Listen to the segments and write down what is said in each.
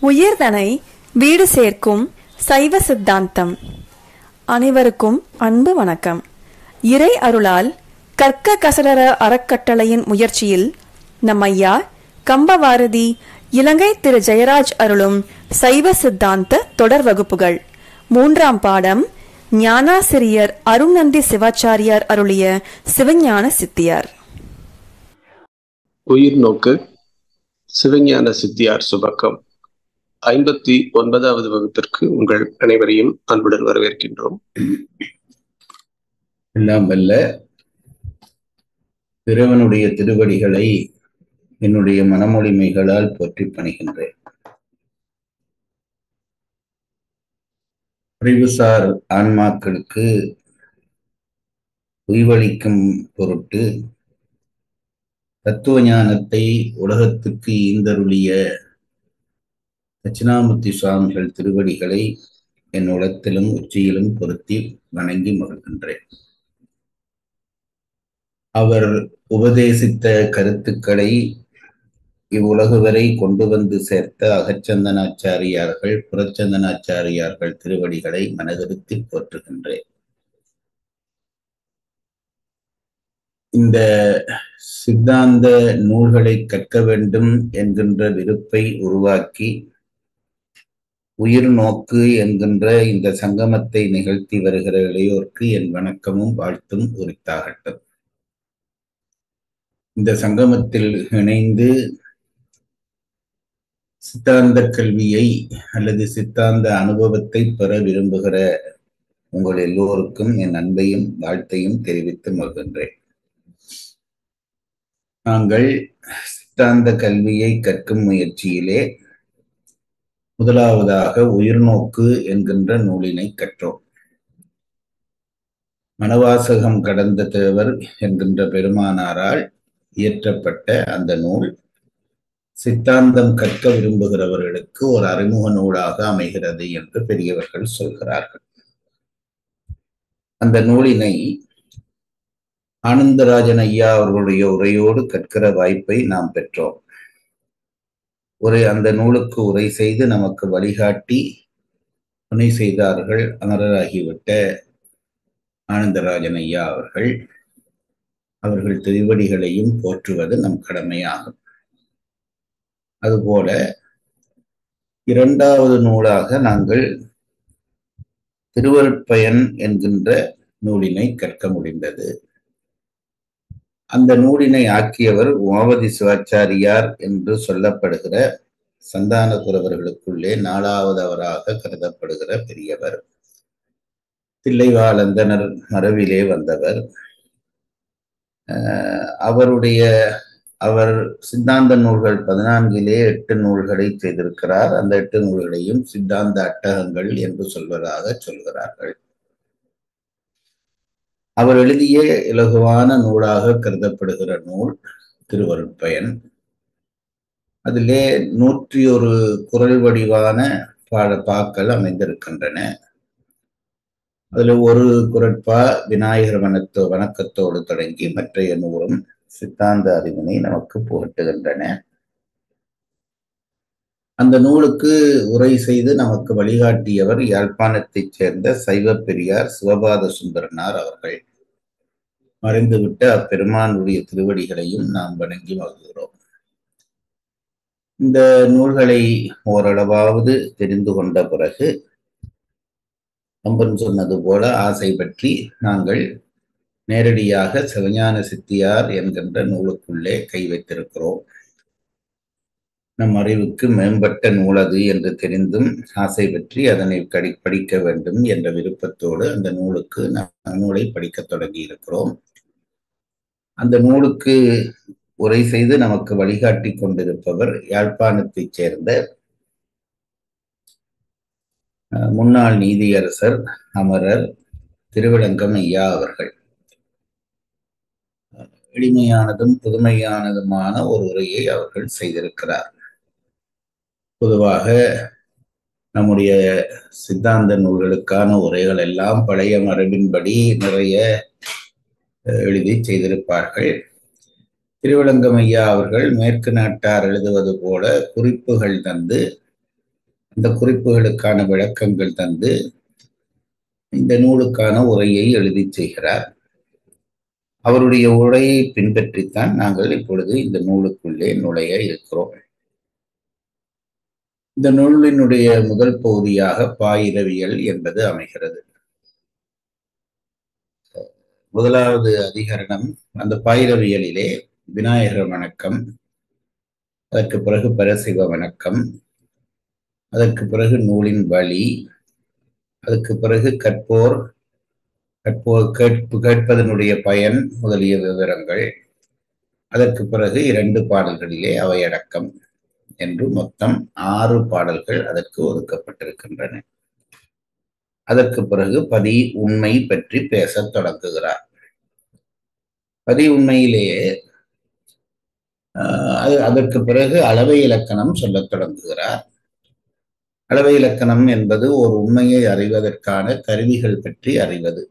உயிர்தனை வீடு சேர்க்கும் சைவ சித்தாந்தம். அனைவருக்கும் அன்பு வணக்கம். இறை அருளால் கற்க கசடர அறக்கட்டளையின் முயற்சியில் நம் ஐயா கம்பவாரதி இலங்கை திரு ஜெயராஜ் அருளும் சைவ சித்தாந்த தொடர் வகுப்புகள். 3ஆம் பாடம் ஞானாசிரியர் அருணந்தி சிவாச்சாரியார் அருளிய சிவஞான சித்தியார். உயிர் நோக்கு சிவஞான சித்தியார் சுபக்கம் 59வது வகுப்பிற்கு உங்கள் அனைவரையும் அன்புடன் வரவேற்கின்றோம். எல்லாம் வல்ல இறைவனுடைய திருவடிகளை என்னுடைய மனமொழிமைகளால் போற்றி பணிகின்றேன். அறிவுசார் ஆன்மாக்களுக்கு உய்வளிக்கும் பொருட்டு தத்துவ ஞானத்தை உலகத்துக்கு ஈந்தருளிய தட்சிணாமூர்த்தி சுவாமிகள் திருவடிகளை என் உளத்திலும் உச்சியிலும் பொருத்தி வணங்கி மகிழ்கின்றேன். அவர் உபதேசித்த கருத்துக்களை இவ்வுலகு வரை கொண்டு வந்து சேர்த்த அகச்சந்தனாச்சாரியார்கள் புறச்சந்தனாச்சாரியார்கள் திருவடிகளை மனதிருத்தி போற்றுகின்றேன். இந்த சித்தாந்த நூல்களை கற்க வேண்டும் என்கின்ற விருப்பை உருவாக்கி உயிர் நோக்கு என்கின்ற இந்த சங்கமத்தை நிகழ்த்தி வருகிற இளையோர்க்கு என் வணக்கமும் வாழ்த்தும் உரித்தாகட்டும். இந்த சங்கமத்தில் இணைந்து சித்தாந்த கல்வியை அல்லது சித்தாந்த அனுபவத்தை பெற விரும்புகிற உங்கள் எல்லோருக்கும் என் அன்பையும் வாழ்த்தையும் தெரிவித்து மகிழ்கின்றேன். நாங்கள் சித்தாந்த கல்வியை கற்கும் முயற்சியிலே முதலாவதாக உயிர்நோக்கு என்கின்ற நூலினை கற்றோம். மனவாசகம் கடந்த தேவர் என்கின்ற பெருமானாரால் இயற்றப்பட்ட அந்த நூல் சித்தாந்தம் கற்க விரும்புகிறவர்களுக்கு ஒரு அறிமுக நூலாக அமைகிறது என்று பெரியவர்கள் சொல்கிறார்கள். அந்த நூலினை ஆனந்தராஜன் ஐயா அவர்களுடைய உரையோடு கற்கிற வாய்ப்பை நாம் பெற்றோம். அந்த நூலுக்கு உரை செய்து நமக்கு வழிகாட்டி துணை செய்தார்கள் அமரராகிவிட்ட ஆனந்தராஜன் ஐயா அவர்கள் திருவடிகளையும் போற்றுவது நம் கடமையாகும். அதுபோல 2வது நூலாக நாங்கள் திருவருட்பயன் என்கின்ற நூலினை கற்க முடிந்தது. அந்த நூலினை ஆக்கியவர் உமாபதி சிவாச்சாரியார் என்று சொல்லப்படுகிற சந்தானகுரவர்களுக்குள்ளே 4வதவராக கருதப்படுகிற பெரியவர். தில்லைவாழந்தனர் மரபிலே வந்தவர். அவர் சித்தாந்த நூல்கள் 14லே 8 நூல்களை செய்திருக்கிறார். அந்த 8 நூல்களையும் சித்தாந்த அட்டகங்கள் என்று சொல்வதாக சொல்கிறார்கள். அவர் எழுதிய இலகுவான நூலாக கருதப்படுகிற நூல் திருவருட்பயன். அதிலே 101 குறள் வடிவான பாக்கள் அமைந்திருக்கின்றன. அதில் ஒரு குறட்பா விநாயகர் வணக்கத்தோடு தொடங்கி மற்றைய 100ம் சித்தாந்த அறிவினை நமக்கு புகட்டுகின்றன. அந்த நூலுக்கு உரை செய்து நமக்கு வழிகாட்டியவர் யாழ்ப்பாணத்தைச் சேர்ந்த சைவ பெரியார் சிவபாத சுந்தரனார் அவர்கள். மறைந்துவிட்ட அப்பெருமானுடைய திருவடிகளையும் நாம் வணங்கி மகிழ்கிறோம். இந்த நூல்களை ஓரளவாவது தெரிந்து கொண்ட பிறகு அம்பன் சொன்னது போல ஆசை பற்றி நாங்கள் நேரடியாக சிவஞான சித்தியார் என்கின்ற நூலுக்குள்ளே கை வைத்திருக்கிறோம். நம் அறிவுக்கு மேம்பட்ட நூலது என்று தெரிந்தும் ஆசை பற்றி அதனை படிக்க வேண்டும் என்ற விருப்பத்தோடு அந்த நூலை படிக்க தொடங்கி இருக்கிறோம். அந்த நூலுக்கு உரை செய்து நமக்கு வழிகாட்டி கொண்டிருப்பவர் யாழ்ப்பாணத்தைச் சேர்ந்த முன்னாள் நீதியரசர் அமரர் திருவிளங்கம் ஐயா அவர்கள். எளிமையானதும் புதுமையானதுமான ஒரு உரையை அவர்கள் செய்திருக்கிறார். பொதுவாக நம்முடைய சித்தாந்த நூல்களுக்கான உரைகள் எல்லாம் பழைய மரபின்படி நிறைய எழுதி செய்திருப்பார்கள். திருவிளங்கம் ஐயா அவர்கள் மேற்கு நாட்டார் எழுதுவது போல குறிப்புகள் தந்து இந்த குறிப்புகளுக்கான விளக்கங்கள் தந்து இந்த நூலுக்கான உரையை எழுதி செய்கிறார். அவருடைய உரையை பின்பற்றித்தான் நாங்கள் இப்பொழுது இந்த நூலுக்குள்ளே நுழைய இருக்கிறோம். இந்த நூலினுடைய முதல் பகுதியாக பாயிரவியல் என்பது அமைகிறது. முதலாவது அதிகரணம் அந்த பாயிரவியலிலே விநாயகர் வணக்கம், அதற்கு பிறகு பரசிவ வணக்கம், அதற்கு பிறகு நூலின் வழி, அதுக்கு பிறகு கேட்பதனுடைய பயன் முதலிய விவரங்கள், அதற்கு பிறகு 2 பாடல்களிலே அவையடக்கம் என்று மொத்தம் 6 பாடல்கள் அதற்கு ஒதுக்கப்பட்டிருக்கின்றன. அதற்கு பிறகு பதி உண்மை பற்றி பேசத் தொடங்குகிறார். பதி உண்மையிலேயே அதற்கு பிறகு அளவை இலக்கணம் சொல்லத் தொடங்குகிறார். அளவை இலக்கணம் என்பது ஒரு உண்மையை அறிவதற்கான கருவிகள் பற்றி அறிவது.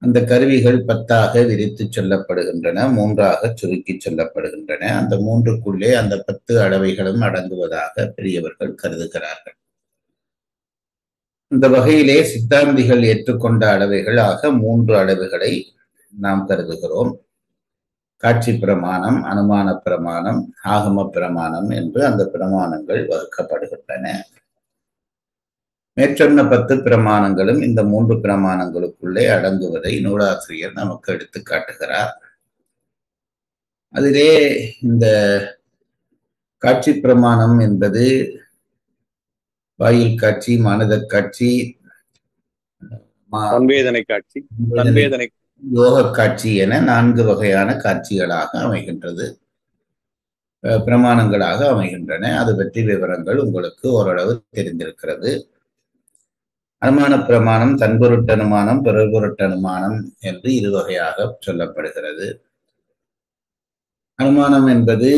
அந்த கருவிகள் 10ஆக விரித்து சொல்லப்படுகின்றன, 3ஆக சுருக்கி சொல்லப்படுகின்றன. அந்த 3க்குள்ளே அந்த 10 அளவைகளும் அடங்குவதாக பெரியவர்கள் கருதுகிறார்கள். இந்த வகையிலே சித்தாந்திகள் ஏற்றுக்கொண்ட அளவைகள் ஆக 3 அளவுகளை நாம் கருதுகிறோம். காட்சி பிரமாணம், அனுமான பிரமாணம், ஆகம பிரமாணம் என்று அந்த பிரமாணங்கள் வகுக்கப்படுகின்றன. மேற்சொன்ன 10 பிரமாணங்களும் இந்த 3 பிரமாணங்களுக்குள்ளே அடங்குவதை நூலாசிரியர் நமக்கு எடுத்து காட்டுகிறார். அதிலே இந்த காட்சி பிரமாணம் என்பது வாயில் காட்சி, மானத காட்சி, சன்வேதனை காட்சி, யோக காட்சி என 4 வகையான காட்சிகளாக அமைகின்றது, பிரமாணங்களாக அமைகின்றன. அது பற்றி விவரங்கள் உங்களுக்கு ஓரளவு தெரிந்திருக்கிறது. அனுமான பிரமாணம் தன்பொருட்டு அனுமானம், பிறர்பொருட்டு அனுமானம் என்று 2 வகையாக சொல்லப்படுகிறது. அனுமானம் என்பது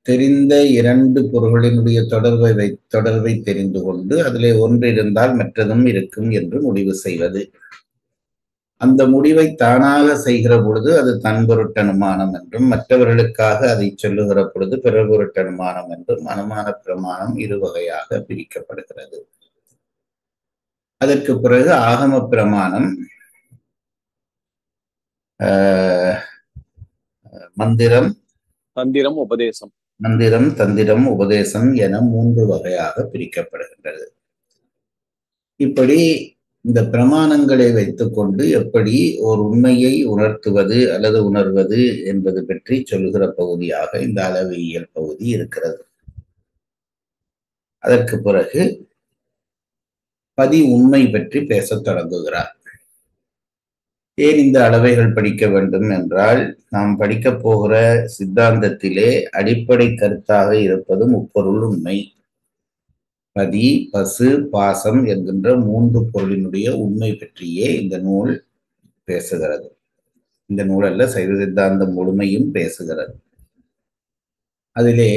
தெரிந்த 2 பொருள்களினுடைய தொடர்பை தெரிந்து கொண்டு அதிலே ஒன்று இருந்தால் மற்றதும் இருக்கும் என்று முடிவு செய்வது. அந்த முடிவை தானாக செய்கிற பொழுது அது தன்பொருட்டு அனுமானம் என்றும், மற்றவர்களுக்காக அதை சொல்லுகிற பொழுது பிறர்பொருட்டு அனுமானம் என்றும் அனுமான பிரமாணம் 2 வகையாக பிரிக்கப்படுகிறது. அதற்கு பிறகு ஆகம பிரமாணம் மந்திரம், உபதேசம், மந்திரம், தந்திரம், உபதேசம் என 3 வகையாக பிரிக்கப்படுகின்றது. இப்படி இந்த பிரமாணங்களை வைத்துக்கொண்டு எப்படி ஒரு உண்மையை உணர்த்துவது அல்லது உணர்வது என்பது பற்றி சொல்லுகிற பகுதியாக இந்த அளவியல் பகுதி இருக்கிறது. அதற்கு பிறகு பதி உண்மை பற்றி பேசத் தொடங்குகிறார். ஏன் இந்த அளவைகள் படிக்க வேண்டும் என்றால், நாம் படிக்கப் போகிற சித்தாந்தத்திலே அடிப்படை கருத்தாக இருப்பது முப்பொருள் உண்மை. பதி, பசு, பாசம் என்கின்ற 3 பொருளினுடைய உண்மை பற்றியே இந்த நூல் பேசுகிறது. இந்த நூல் அல்ல, சைவ சித்தாந்தம் முழுமையும் பேசுகிறது. அதிலே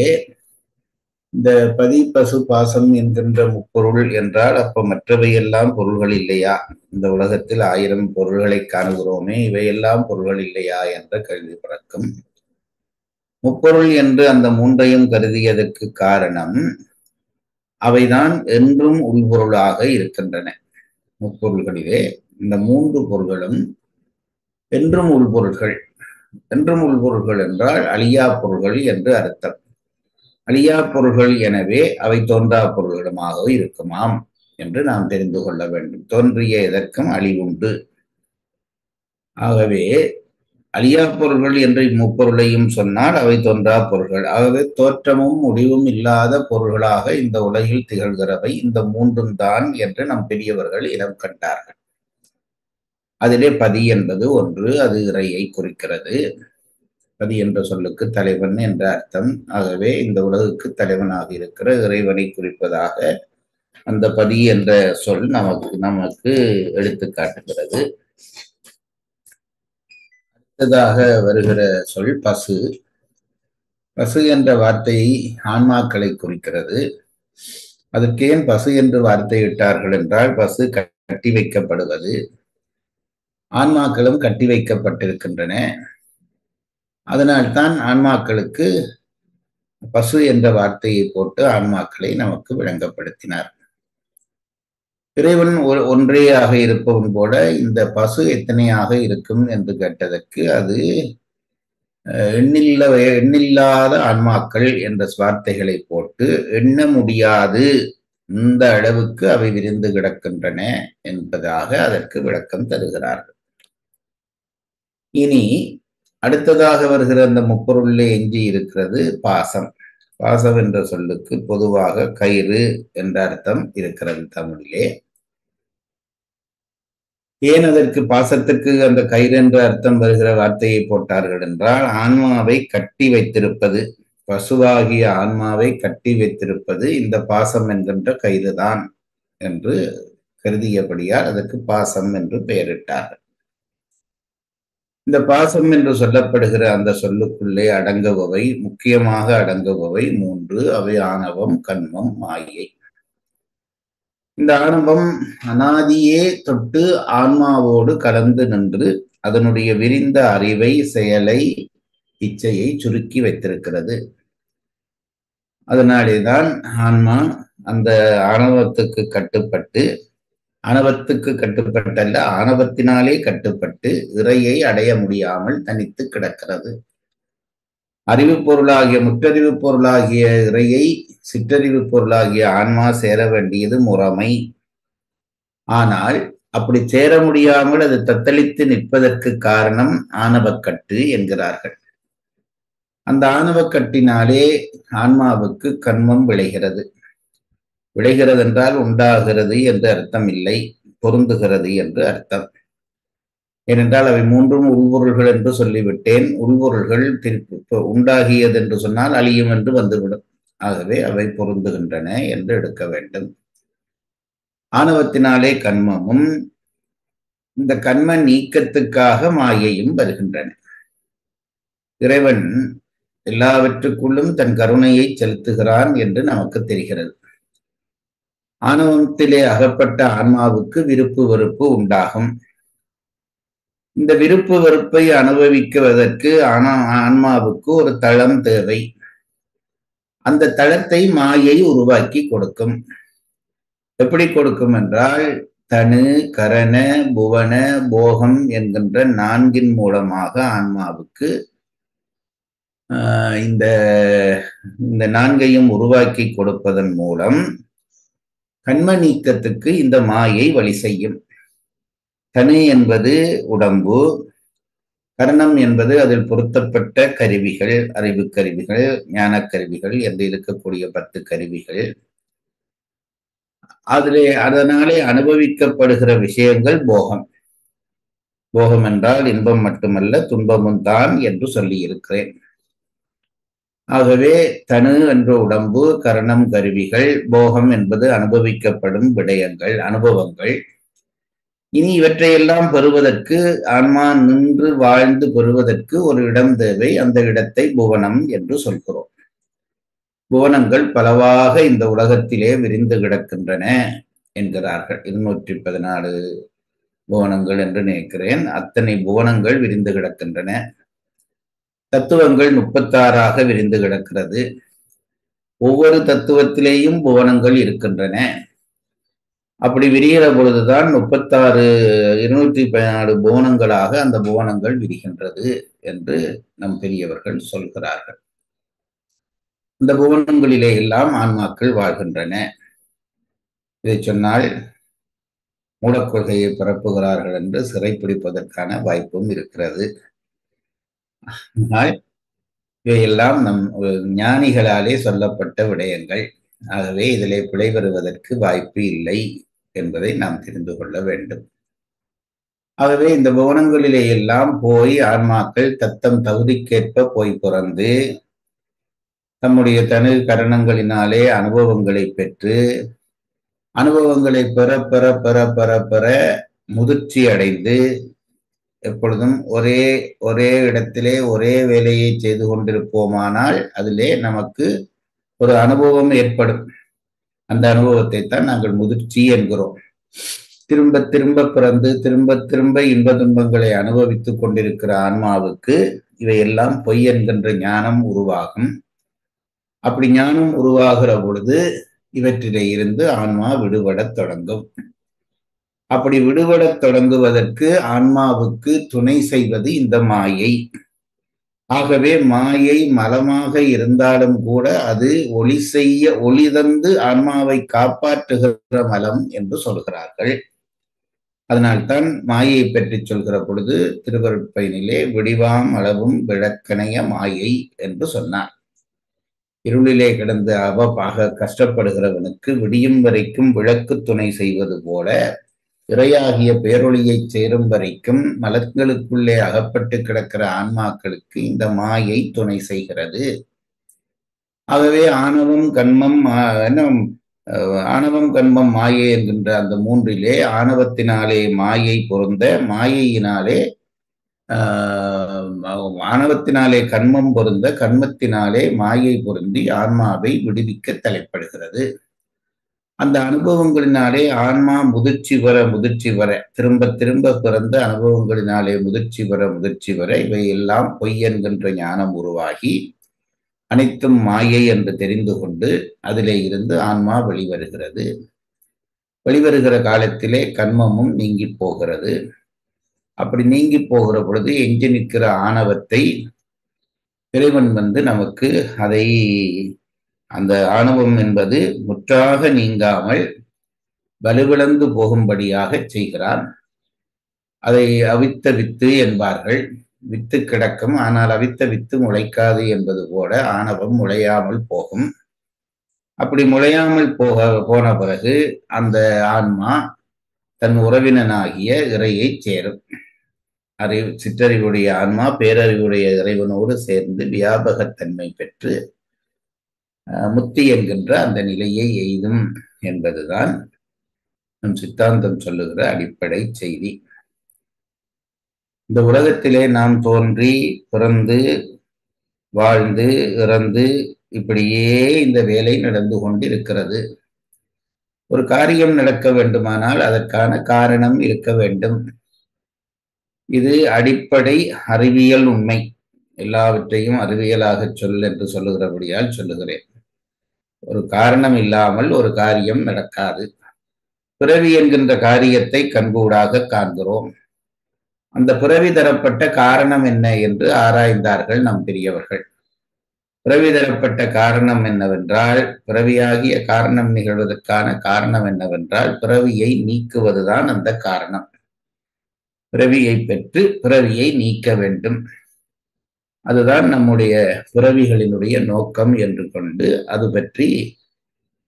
இந்த பதி, பசு, பாசம் என்கின்ற முப்பொருள் என்றால் அப்ப மற்றவையெல்லாம் பொருள்கள் இல்லையா? இந்த உலகத்தில் 1000 பொருள்களை காணுகிறோமே, இவையெல்லாம் பொருள்கள் இல்லையா என்ற கேள்வி பிறக்கும். முப்பொருள் என்று அந்த 3ஐயும் கருதியதற்கு காரணம் அவைதான் என்றும் உள்பொருளாக இருக்கின்றன. முப்பொருள்களிலே இந்த 3 பொருள்களும் என்றும் உள்பொருள்கள். என்றும் உள்பொருள்கள் என்றால் அழியா பொருள்கள் என்று அர்த்தம். அழியா பொருள்கள் எனவே அவை தோன்றா பொருள்களுமாக இருக்குமாம் என்று நாம் தெரிந்து கொள்ள வேண்டும். தோன்றிய எதற்கும் அழிவுண்டு. ஆகவே அழியா பொருள்கள் என்று முப்பொருளையும் சொன்னால் அவை தோன்றா பொருள்கள். ஆகவே தோற்றமும் முடிவும் இல்லாத பொருள்களாக இந்த உலகில் திகழ்கிறவை இந்த 3ம் தான் என்று நம் பெரியவர்கள் இனம் கண்டார்கள். அதிலே பதி என்பது ஒன்று, அது இறையை குறிக்கிறது. பதி என்ற சொல்லுக்கு தலைவன் என்ற அர்த்தம். ஆகவே இந்த உலகுக்கு தலைவனாக இருக்கிற இறைவனை குறிப்பதாக அந்த பதி என்ற சொல் நமக்கு எடுத்து காட்டுகிறது. அடுத்ததாக வருகிற சொல் பசு. பசு என்ற வார்த்தை ஆன்மாக்களை குறிக்கிறது. அதற்கேன் பசு என்று வார்த்தை இட்டார்கள் என்றால், பசு கட்டி வைக்கப்படுவது, ஆன்மாக்களும் கட்டி வைக்கப்பட்டிருக்கின்றன. அதனால்தான் ஆன்மாக்களுக்கு பசு என்ற வார்த்தையை போட்டு ஆன்மாக்களை நமக்கு விளங்கப்படுத்தினார். இறைவன் ஒன்றேயாக இருப்பவன் போல இந்த பசு எத்தனையாக இருக்கும் என்று கேட்டதற்கு அது எண்ணில்லாத ஆன்மாக்கள் என்ற வார்த்தைகளை போட்டு எண்ண முடியாது, இந்த அளவுக்கு அவை விரிந்து கிடக்கின்றன என்பதாக அதற்கு விளக்கம் தருகிறார்கள். இனி அடுத்ததாக வருகிற அந்த முப்பொருளிலே எஞ்சி இருக்கிறது பாசம். பாசம் என்ற சொல்லுக்கு பொதுவாக கயிறு என்ற அர்த்தம் இருக்கிறது தமிழிலே. ஏன் அதற்கு பாசத்துக்கு அந்த கயிறு என்ற அர்த்தம் வருகிற வார்த்தையை போட்டார்கள் என்றால், ஆன்மாவை கட்டி வைத்திருப்பது, பசுவாகிய ஆன்மாவை கட்டி வைத்திருப்பது இந்த பாசம் என்கின்ற கயிறுதான் என்று கருதியபடியால் அதற்கு பாசம் என்று பெயரிட்டார்கள். இந்த பாசம் என்று சொல்லப்படுகிற அந்த சொல்லுக்குள்ளே அடங்குபவை, முக்கியமாக அடங்குபவை 3. அவை ஆணவம், கன்மம், மாயை. இந்த ஆணவம் அனாதியே தொட்டு ஆன்மாவோடு கலந்து நின்று அதனுடைய விரிந்த அறிவை, செயலை, இச்சையை சுருக்கி வைத்திருக்கிறது. அதனாலேதான் ஆன்மா அந்த ஆணவத்துக்கு கட்டுப்பட்டு, ஆணவத்துக்கு கட்டுப்பட்டல்ல, ஆணவத்தினாலே கட்டுப்பட்டு இறையை அடைய முடியாமல் தனித்து கிடக்கிறது. அறிவு பொருளாகிய, முற்றறிவு பொருளாகிய இறையை சிற்றறிவு பொருளாகிய ஆன்மா சேர வேண்டியது முறைமை. ஆனால் அப்படி சேர முடியாமல் அது தத்தளித்து நிற்பதற்கு காரணம் ஆணவக்கட்டு என்கிறார்கள். அந்த ஆணவக்கட்டினாலே ஆன்மாவுக்கு கன்மம் விளைகிறது. விளைகிறது என்றால் உண்டாகிறது என்று அர்த்தம் இல்லை, பொருந்துகிறது என்று அர்த்தம். ஏனென்றால் அவை 3 உள்பொருள்கள் என்று சொல்லிவிட்டேன். உள்பொருள்கள் உண்டாகியது என்று சொன்னால் அழியும் என்று வந்துவிடும். ஆகவே அவை பொருந்துகின்றன என்று எடுக்க வேண்டும். ஆணவத்தினாலே கன்மமும், இந்த கன்ம நீக்கத்துக்காக மாயையும் வருகின்றன. இறைவன் எல்லாவற்றுக்குள்ளும் தன் கருணையை செலுத்துகிறான் என்று நமக்கு தெரிகிறது. ஆணவத்திலே அகப்பட்ட ஆன்மாவுக்கு விருப்பு வெறுப்பு உண்டாகும். இந்த விருப்பு வெறுப்பை அனுபவிக்குவதற்கு ஆன்மாவுக்கு ஒரு தளம் தேவை. அந்த தளத்தை மாயை உருவாக்கி கொடுக்கும். எப்படி கொடுக்கும் என்றால், தனு, கரண, புவன, போகம் என்கின்ற 4 மூலமாக ஆன்மாவுக்கு இந்த 4ஐயும் உருவாக்கி கொடுப்பதன் மூலம் கன்ம நீக்கத்துக்கு இந்த மாயை வழி செய்யும். தனு என்பது உடம்பு, கரணம் என்பது அதில் பொருத்தப்பட்ட கருவிகள், அறிவு கருவிகள், ஞான கருவிகள் என்று இருக்கக்கூடிய 10 கருவிகள். அதனாலே அனுபவிக்கப்படுகிற விஷயங்கள் போகம். போகம் என்றால் இன்பம் மட்டுமல்ல, துன்பமும் தான் என்று சொல்லி இருக்கிறேன். ஆகவே தனு என்ற உடம்பு, கரணம் கருவிகள், போகம் என்பது அனுபவிக்கப்படும் விடயங்கள், அனுபவங்கள். இனி இவற்றையெல்லாம் பெறுவதற்கு, ஆன்மா நின்று வாழ்ந்து பெறுவதற்கு ஒரு இடம் தேவை. அந்த இடத்தை புவனம் என்று சொல்கிறோம். புவனங்கள் பலவாக இந்த உலகத்திலே விரிந்து கிடக்கின்றன என்கிறார்கள். 214 புவனங்கள் என்று நினைக்கிறேன். அத்தனை புவனங்கள் விரிந்து கிடக்கின்றன. தத்துவங்கள் 36ஆக விரிந்து கிடக்கிறது. ஒவ்வொரு தத்துவத்திலேயும் புவனங்கள் இருக்கின்றன. அப்படி விரிகிற பொழுதுதான் 214 புவனங்களாக அந்த புவனங்கள் விரிகின்றது என்று நம் பெரியவர்கள் சொல்கிறார்கள். இந்த புவனங்களிலே எல்லாம் ஆன்மாக்கள் வாழ்கின்றன. இதை சொன்னால் மூலக்கொள்கையை பரப்புகிறார்கள் என்று சிறைப்பிடிப்பதற்கான வாய்ப்பும் இருக்கிறது. ஆனால் இவையெல்லாம் நம் ஞானிகளாலே சொல்லப்பட்ட விடயங்கள். ஆகவே இதிலே பிழை பெறுவதற்கு வாய்ப்பு இல்லை என்பதை நாம் தெரிந்து கொள்ள வேண்டும். ஆகவே இந்த புவனங்களிலே எல்லாம் போய் ஆன்மாக்கள் தத்தம் தகுதிக்கேற்ப போய் பிறந்து தம்முடைய தனு கரணங்களினாலே அனுபவங்களை பெற்று, அனுபவங்களை பெற பெற பெற பெற பெற முதிர்ச்சி அடைந்து, எப்பொழுதும் ஒரே இடத்திலே ஒரே வேலையை செய்து கொண்டிருப்போமானால் அதிலே நமக்கு ஒரு அனுபவம் ஏற்படும். அந்த அனுபவத்தை தான் நாங்கள் முதிர்ச்சி என்கிறோம். திரும்ப திரும்ப பிறந்து திரும்ப திரும்ப இன்ப துன்பங்களை அனுபவித்துக் கொண்டிருக்கிற ஆன்மாவுக்கு இவையெல்லாம் பொய் என்கின்ற ஞானம் உருவாகும். அப்படி ஞானம் உருவாகிற பொழுது இவற்றிலே இருந்து ஆன்மா விடுபடத் தொடங்கும். அப்படி விடுபடத் தொடங்குவதற்கு ஆன்மாவுக்கு துணை செய்வது இந்த மாயை. ஆகவே மாயை மலமாக இருந்தாலும் கூட அது ஒளி தந்து ஆன்மாவை காப்பாற்றுகிற மலம் என்று சொல்கிறார்கள். அதனால்தான் மாயை பற்றி சொல்கிற பொழுது திருவருட்பயனிலே விடிவாம் அளவும் விளக்கணைய மாயை என்று சொன்னார். இருளிலே கிடந்து அவப்பாக கஷ்டப்படுகிறவனுக்கு விடியும் வரைக்கும் விளக்கு துணை செய்வது போல இறையாகிய பேரொளியை சேரும் வரைக்கும் மலங்களுக்குள்ளே அகப்பட்டு கிடக்கிற ஆன்மாக்களுக்கு இந்த மாயை துணை செய்கிறது. ஆகவே ஆணவம் கண்மம் மாயை என்கின்ற அந்த மூன்றிலே ஆணவத்தினாலே மாயை பொருந்த, மாயையினாலே ஆணவத்தினாலே கண்மம் பொருந்த, கண்மத்தினாலே மாயை பொருந்தி ஆன்மாவை விடுவிக்க தலைப்படுகிறது. அந்த அனுபவங்களினாலே ஆன்மா முதிர்ச்சி வர திரும்ப திரும்ப பிறந்த அனுபவங்களினாலே முதிர்ச்சி வர இவை எல்லாம் பொய் என்கின்ற ஞானம் உருவாகி அனைத்தும் மாயை என்று தெரிந்து கொண்டு அதிலே இருந்து ஆன்மா வெளிவருகிறது. வெளிவருகிற காலத்திலே கண்மமும் நீங்கி போகிறது. அப்படி நீங்கி போகிற பொழுது எஞ்சி நிற்கிற ஆணவத்தை இறைவன் நமக்கு அதை அந்த ஆணவம் என்பது முற்றாக நீங்காமல் வலுவிழந்து போகும்படியாக செய்கிறான். அதை அவித்த வித்து என்பார்கள். வித்து கிடக்கும், ஆனால் அவித்த வித்து முளைக்காது என்பது போல ஆணவம் முளையாமல் போகும். அப்படி முளையாமல் போன பிறகு அந்த ஆன்மா தன் உறவினனாகிய இறையை சேரும். சிற்றறிவுடைய ஆன்மா பேரறிவுடைய இறைவனோடு சேர்ந்து வியாபகத்தன்மை பெற்று முத்தி என்கின்ற அந்த நிலையை எய்தும் என்பதுதான் நம் சித்தாந்தம் சொல்லுகிற அடிப்படை செய்தி. இந்த உலகத்திலே நாம் தோன்றி பிறந்து வாழ்ந்து இறந்து இப்படியே இந்த வேலை நடந்து கொண்டிருக்கிறது. ஒரு காரியம் நடக்க வேண்டுமானால் அதற்கான காரணம் இருக்க வேண்டும். இது அடிப்படை அறிவியல் உண்மை. எல்லாவற்றையும் அறிவியலாக சொல் என்று சொல்லுகிறபடியால் சொல்லுகிறேன். ஒரு காரணம் இல்லாமல் ஒரு காரியம் நடக்காது. பிறவி என்கின்ற காரியத்தை கண்கூடாக காண்கிறோம். அந்த பிறவி தரப்பட்ட காரணம் என்ன என்று ஆராய்ந்தார்கள் நம் பெரியவர்கள். பிறவி தரப்பட்ட காரணம் என்னவென்றால், பிறவியாகிய காரணம் நிகழ்வதற்கான காரணம் என்னவென்றால் பிறவியை நீக்குவதுதான் அந்த காரணம். பிறவியை பெற்று பிறவியை நீக்க வேண்டும். அதுதான் நம்முடைய பிறவிகளினுடைய நோக்கம் என்று கொண்டு அது பற்றி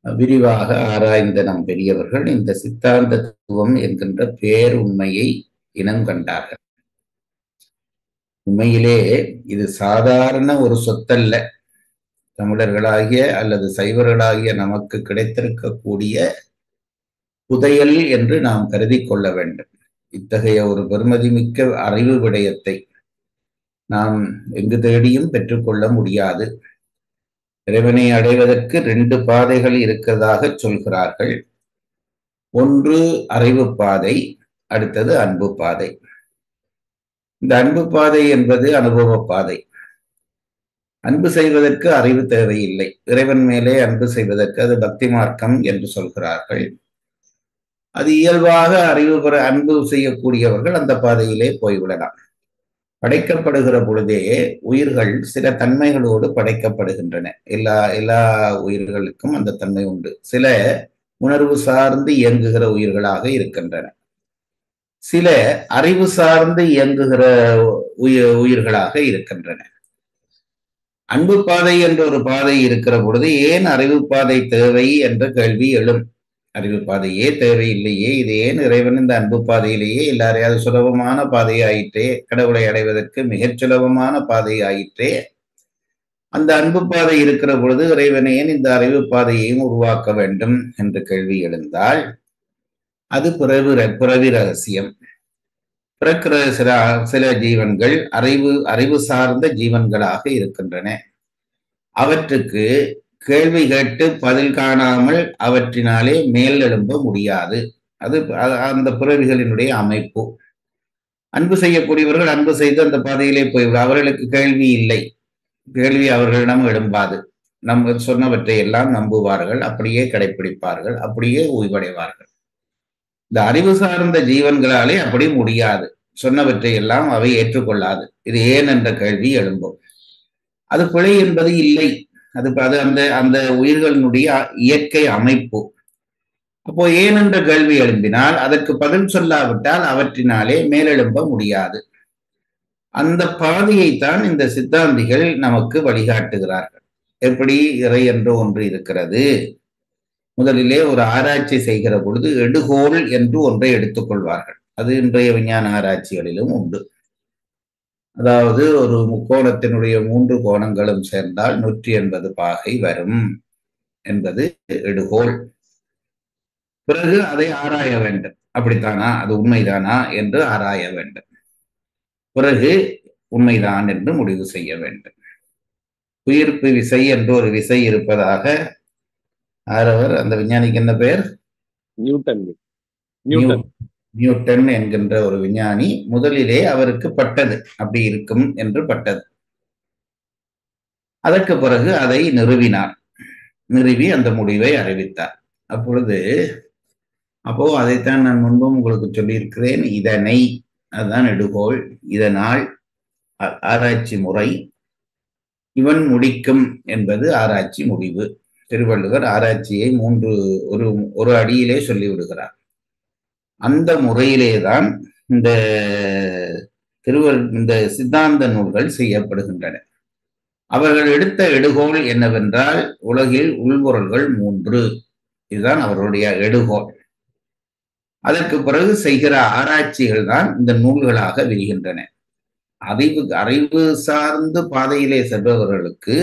விரிவாக ஆராய்ந்த நம் பெரியவர்கள் இந்த சித்தாந்த தத்துவம் என்கின்ற பேருண்மையை இனம் கண்டார்கள். உண்மையிலே இது சாதாரண ஒரு சொத்தல்ல. தமிழர்களாகிய அல்லது சைவர்களாகிய நமக்கு கிடைத்திருக்கக்கூடிய புதையல் என்று நாம் கருதி கொள்ள வேண்டும். இத்தகைய ஒரு பெருமதிமிக்க அறிவு விடயத்தை நாம் எங்கு தேடியும் பெற்றுக்கொள்ள முடியாது. இறைவனை அடைவதற்கு 2 பாதைகள் இருக்கிறதாக சொல்கிறார்கள். ஒன்று அறிவு பாதை, அடுத்தது அன்பு பாதை. இந்த அன்பு பாதை என்பது அனுபவ பாதை. அன்பு செய்வதற்கு அறிவு தேவையில்லை. இறைவன் மேலே அன்பு செய்வதற்கு அது பக்தி மார்க்கம் என்று சொல்கிறார்கள். அது இயல்பாக அன்பு செய்யக்கூடியவர்கள் அந்த பாதையிலே போய்விடலாம். படைக்கப்படுகிற பொழுதே உயிர்கள் சில தன்மைகளோடு படைக்கப்படுகின்றன. எல்லா உயிர்களுக்கும் அந்த தன்மை உண்டு. சில உணர்வு சார்ந்து இயங்குகிற உயிர்களாக இருக்கின்றன. சில அறிவு சார்ந்து இயங்குகிற உயிர்களாக இருக்கின்றன. அன்பு பாதை என்ற ஒரு பாதை இருக்கிற பொழுது ஏன் அறிவு பாதை தேவை என்ற கேள்வி எழும். அறிவு பாதையே தேவையில்லையே, இது ஏன் இறைவன் இந்த அன்பு பாதையிலேயே எல்லாரையும், அது சுலபமான பாதையாயிற்றே, கடவுளை அடைவதற்கு மிகச் சுலபமான பாதையாயிற்றே, அந்த அன்பு பாதை இருக்கிற பொழுது இறைவன் ஏன் இந்த அறிவு பாதையையும் உருவாக்க வேண்டும் என்ற கேள்வி எழுந்தால் அது பிறவி ரகசியம். பிறக்கிற சில ஜீவன்கள் அறிவு சார்ந்த ஜீவன்களாக இருக்கின்றன. அவற்றுக்கு கேள்வி கேட்டு பதில் காணாமல் அவற்றினாலே மேல் எழும்ப முடியாது. அது அந்த பிறவிகளினுடைய அமைப்பு. அன்பு செய்யக்கூடியவர்கள் அன்பு செய்து அந்த பாதையிலே போய்விடும். அவர்களுக்கு கேள்வி இல்லை, கேள்வி அவர்களிடம் எழும்பாது. நம்ம சொன்னவற்றை எல்லாம் நம்புவார்கள், அப்படியே கடைபிடிப்பார்கள், அப்படியே ஓய்வடைவார்கள். இந்த அறிவு சார்ந்த ஜீவன்களாலே அப்படி முடியாது. சொன்னவற்றை எல்லாம் அவை ஏற்றுக்கொள்ளாது. இது ஏன் என்ற கேள்வி எழும்பும். அது பிழை என்பது இல்லை. அது அந்த அந்த உயிர்களினுடைய இயற்கை அமைப்பு. அப்போ ஏன் என்ற கேள்வி எழும்பினால் அதற்கு பதில் சொல்லாவிட்டால் அவற்றினாலே மேலெழும்ப முடியாது. அந்த பாதையைத்தான் இந்த சித்தாந்திகள் நமக்கு வழிகாட்டுகிறார்கள். எப்படி இறை என்று ஒன்று இருக்கிறது. முதலிலே ஒரு ஆராய்ச்சி செய்கிற பொழுது எடுகோள் என்று ஒன்றை எடுத்துக்கொள்வார்கள். அது இன்றைய விஞ்ஞான ஆராய்ச்சிகளிலும் உண்டு. அதாவது ஒரு முக்கோணத்தினுடைய 3 கோணங்களும் சேர்ந்தால் 180 பாகை வரும் என்பது எடுகோள். பிறகு அதை ஆராய வேண்டும். அப்படித்தானா, அது உண்மைதானா என்று ஆராய வேண்டும். பிறகு உண்மைதான் என்று முடிவு செய்ய வேண்டும். உயிர்ப்பு விசை என்று ஒரு விசை இருப்பதாக ஆரவர், அந்த விஞ்ஞானிக்கு என்ன பெயர்? நியூட்டன் என்கின்ற ஒரு விஞ்ஞானி முதலிலே அவருக்கு பட்டது, அப்படி இருக்கும் என்று பட்டது. அதற்கு பிறகு அதை நிறுவினார். நிறுவி அந்த முடிவை அறிவித்தார். அப்போ அதைத்தான் நான் முன்பும் உங்களுக்கு சொல்லியிருக்கிறேன். இதனை, அதுதான் எடுகோள், இதனால் ஆராய்ச்சி முறை, இவன் முடிக்கும் என்பது ஆராய்ச்சி முடிவு. திருவள்ளுவர் ஆராய்ச்சியை ஒரு அடியிலே சொல்லிவிடுகிறார். அந்த முறையிலேதான் இந்த சித்தாந்த நூல்கள் செய்யப்படுகின்றன. அவர்கள் எடுத்த எடுகோள் என்னவென்றால், உலகில் உள்பொருள்கள் 3. இதுதான் அவர்களுடைய எடுகோள். அதற்கு பிறகு செய்கிற ஆராய்ச்சிகள் தான் இந்த நூல்களாக விரிகின்றன. அறிவு சார்ந்து பாதையிலே செல்பவர்களுக்கு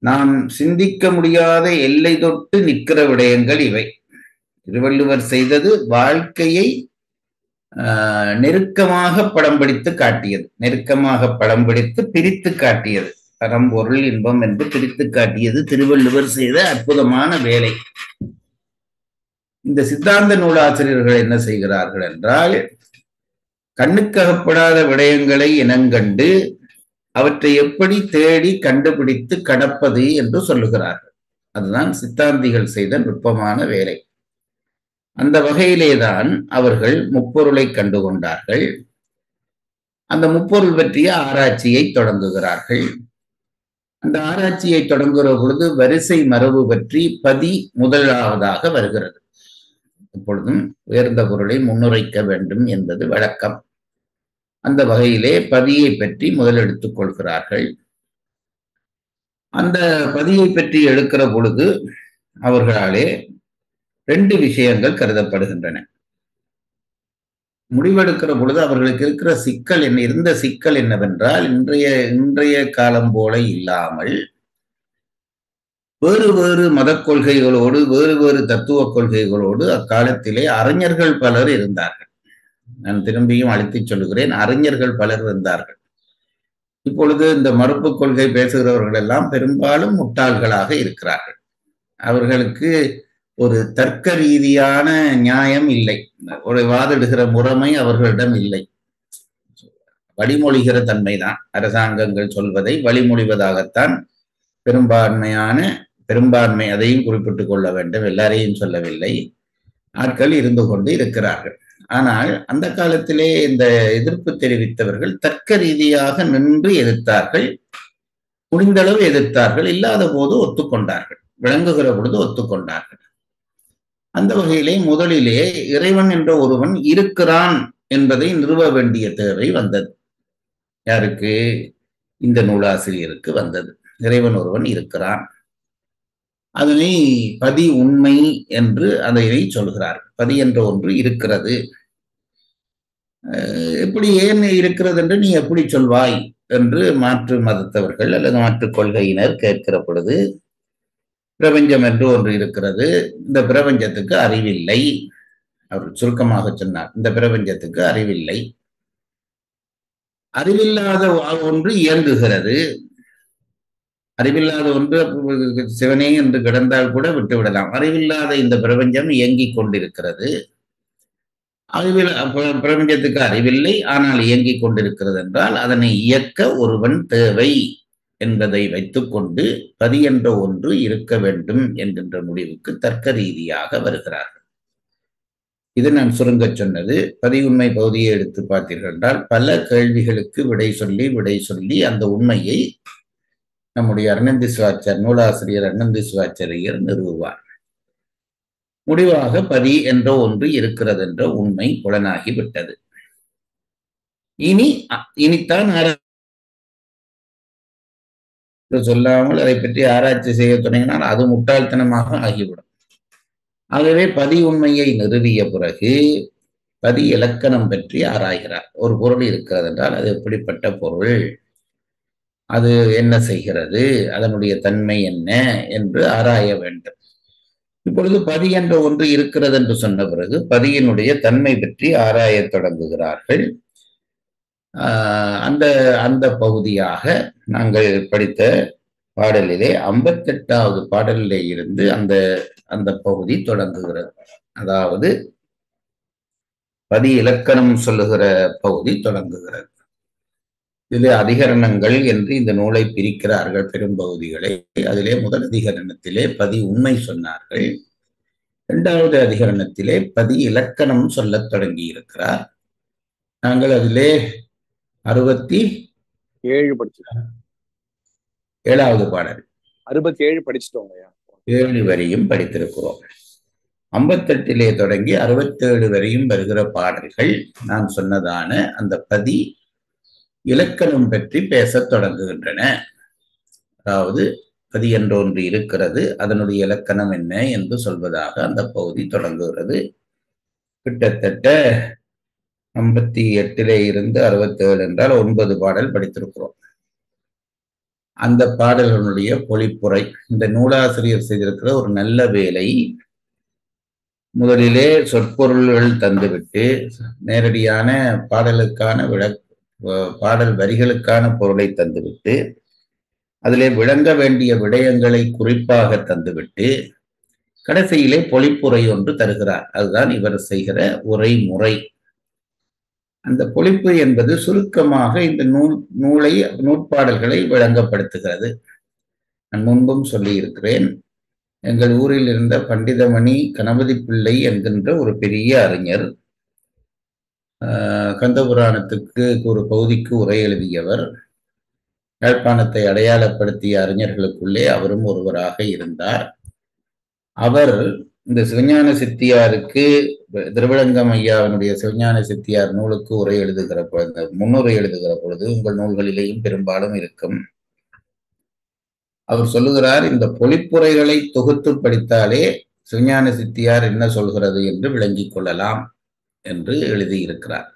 நாம் சிந்திக்க முடியாத எல்லை தொட்டு நிற்கிற விடயங்கள் இவை. திருவள்ளுவர் செய்தது வாழ்க்கையை நெருக்கமாக படம் பிடித்து காட்டியது. நெருக்கமாக படம் பிடித்து பிரித்து காட்டியது. பரம்பொருள் இன்பம் என்று பிரித்து காட்டியது திருவள்ளுவர் செய்த அற்புதமான வேலை. இந்த சித்தாந்த நூலாசிரியர்கள் என்ன செய்கிறார்கள் என்றால், கண்ணுக்ககப்படாத விடயங்களை இனங்கண்டு அவற்றை எப்படி தேடி கண்டுபிடித்து கடப்பது என்று சொல்லுகிறார்கள். அதுதான் சித்தாந்திகள் செய்த நுட்பமான வேலை. அந்த வகையிலேதான் அவர்கள் முப்பொருளை கண்டுகொண்டார்கள். அந்த முப்பொருள் பற்றிய ஆராய்ச்சியை தொடங்குகிறார்கள். அந்த ஆராய்ச்சியை தொடங்குகிற பொழுது வரிசை மரபு பற்றி பதி முதலாவதாக வருகிறது. எப்பொழுதும் உயர்ந்த பொருளை முன்னுரைக்க வேண்டும் என்பது வழக்கம். அந்த வகையிலே பதியை பற்றி முதல் எடுத்துக் கொள்கிறார்கள். அந்த பதியை பற்றி எடுக்கிற பொழுது அவர்களாலே 2 விஷயங்கள் கருதப்படுகின்றன. முடிவெடுக்கிற பொழுது அவர்களுக்கு இருக்கிற சிக்கல் என்னவென்றால், இன்றைய காலம் போல இல்லாமல் வேறு வேறு மத கொள்கைகளோடு, வேறு தத்துவ கொள்கைகளோடு அக்காலத்திலே அறிஞர்கள் பலர் இருந்தார்கள். நான் திரும்பியும் அழைத்து சொல்லுகிறேன், அறிஞர்கள் பலர் இருந்தார்கள். இப்பொழுது இந்த மறுப்பு கொள்கை பேசுகிறவர்கள் எல்லாம் பெரும்பாலும் முட்டாள்களாக இருக்கிறார்கள். அவர்களுக்கு ஒரு தர்க்க ரீதியான நியாயம் இல்லை, ஒரு வாதிடுகிற முறைமை அவர்களிடம் இல்லை. வழிமொழிகிற தன்மைதான். அரசாங்கங்கள் சொல்வதை வழிமொழிவதாகத்தான் பெரும்பான்மை, அதையும் குறிப்பிட்டுக் கொள்ள வேண்டும், எல்லாரையும் சொல்லவில்லை, ஆட்கள் இருந்து கொண்டு இருக்கிறார்கள். ஆனால் அந்த காலத்திலே இந்த எதிர்ப்பு தெரிவித்தவர்கள் தர்க்க ரீதியாக நின்று எதிர்த்தார்கள். முடிந்தளவு எதிர்த்தார்கள். இல்லாத போது ஒத்துக்கொண்டார்கள். விளங்குகிற பொழுது ஒத்துக்கொண்டார்கள். அந்த வகையிலே முதலிலே இறைவன் என்ற ஒருவன் இருக்கிறான் என்பதை நிறுவ வேண்டிய தேவை வந்தது. யாருக்கு? இந்த நூலாசிரியருக்கு வந்தது. இறைவன் ஒருவன் இருக்கிறான். அதனை பதி உண்மை என்று அதை சொல்கிறார். பதி என்ற ஒன்று இருக்கிறது. எப்படி, ஏன் இருக்கிறது என்று நீ எப்படி சொல்வாய் என்று மாற்று மதத்தவர்கள் அல்லது மாற்று கொள்கையினர் கேட்கிற பொழுது, பிரபஞ்சம் என்று ஒன்று இருக்கிறது, இந்த பிரபஞ்சத்துக்கு அறிவில்லை. அவர் சுருக்கமாக சொன்னார், இந்த பிரபஞ்சத்துக்கு அறிவில்லை. அறிவில்லாத ஒன்று இயங்குகிறது. அறிவில்லாத ஒன்று சிவனே என்று கிடந்தால் கூட விட்டுவிடலாம். அறிவில்லாத இந்த பிரபஞ்சம் இயங்கிக் கொண்டிருக்கிறது. பிரபஞ்சத்துக்கு அறிவில்லை, ஆனால் இயங்கிக் கொண்டிருக்கிறது என்றால் அதனை இயக்க ஒருவன் தேவை என்பதை வைத்துக்கொண்டு பதி என்ற ஒன்று இருக்க வேண்டும் என்கின்ற முடிவுக்கு தர்க்க ரீதியாக வருகிறார்கள். இது நான் சுருங்க சொன்னது. பதி உண்மை பகுதியை எடுத்து பார்த்தீர்கள் என்றால் பல கேள்விகளுக்கு விடை சொல்லி அந்த உண்மையை நம்முடைய அருணந்தி சிவாச்சார் நூலாசிரியர் அருணந்தி சிவாச்சாரியர் நிறுவுவார். முடிவாக பதி என்ற ஒன்று இருக்கிறது என்ற உண்மை புலனாகிவிட்டது. இனித்தான் சொல்லாமல் அதை பற்றி ஆராய்ச்சி செய்ய தொடங்கினால் அது முட்டாள்தனமாக ஆகிவிடும். ஆகவே பதி உண்மையை நிறுவிய பிறகு பதி இலக்கணம் பற்றி ஆராய்கிறார். ஒரு பொருள் இருக்கிறது என்றால் அது எப்படிப்பட்ட பொருள், அது என்ன செய்கிறது, அதனுடைய தன்மை என்ன என்று ஆராய வேண்டும். இப்பொழுது பதி என்ற ஒன்று இருக்கிறது என்று சொன்ன பிறகு பதியினுடைய தன்மை பற்றி ஆராயத் தொடங்குகிறார்கள். அந்த அந்த பகுதியாக நாங்கள் படித்த பாடலிலே 58வது பாடலிலே இருந்து அந்த பகுதி தொடங்குகிறது. அதாவது பதி இலக்கணம் சொல்லுகிற பகுதி தொடங்குகிறது. இதிலே அதிகரணங்கள் என்று இந்த நூலை பிரிக்கிறார்கள் பெரும்பகுதிகளை. அதிலே முதல் அதிகரணத்திலே பதி உண்மை சொன்னார்கள். இரண்டாவது அதிகரணத்திலே பதி இலக்கணம் சொல்லத் தொடங்கி இருக்கிறார். நாங்கள் அதிலே 67 படிச்சிட்டோம். 7வது பாடல் 67 படிச்சிட்டோம். 7 வரையும் படித்திருக்கிறோம். 58 தொடங்கி 67 வரையும் வருகிற பாடல்கள் நான் சொன்னதான அந்த பதி இலக்கணம் பற்றி பேசத் தொடங்குகின்றன. அதாவது பதி என்ற ஒன்று இருக்கிறது, அதனுடைய இலக்கணம் என்ன என்று சொல்வதாக அந்த பகுதி தொடங்குகிறது. கிட்டத்தட்ட 58 இருந்து 67 என்றால் 9 பாடல் படித்திருக்கிறோம். அந்த பாடல்களுடைய பொழிப்புரை இந்த நூலாசிரியர் செய்திருக்கிற ஒரு நல்ல வேலை. முதலிலே சொற்பொருள்கள் தந்துவிட்டு நேரடியான பாடல் வரிகளுக்கான பொருளை தந்துவிட்டு அதிலே விளங்க வேண்டிய விடயங்களை குறிப்பாக தந்துவிட்டு கடைசியிலே பொழிப்புரை ஒன்று தருகிறார். அதுதான் இவர் செய்கிற உரைமுறை. அந்த பொழிப்பு என்பது சுருக்கமாக இந்த நூற்பாடல்களை விளங்கப்படுத்துகிறது. நான் முன்பும் சொல்லி இருக்கிறேன். எங்கள் ஊரில் இருந்த பண்டிதமணி கணபதி பிள்ளை என்கின்ற ஒரு பெரிய அறிஞர், கந்தபுராணத்துக்கு ஒரு பகுதிக்கு உரை எழுதியவர். யாழ்ப்பாணத்தை அடையாளப்படுத்திய அறிஞர்களுக்குள்ளே அவரும் ஒருவராக இருந்தார். அவர் இந்த சிவஞான சித்தியாருக்கு திருவிழங்கம் ஐயாவினுடைய சிவஞான சித்தியார் நூலுக்கு உரை எழுதுகிற பொழுது, முன்னுரை எழுதுகிற பொழுது உங்கள் நூல்களிலேயும் பெரும்பாலும் இருக்கும். அவர் சொல்லுகிறார், இந்த பொழிப்புரைகளை தொகுத்து படித்தாலே சிவஞான சித்தியார் என்ன சொல்கிறது என்று விளங்கிக் கொள்ளலாம் என்று எழுதியிருக்கிறார்.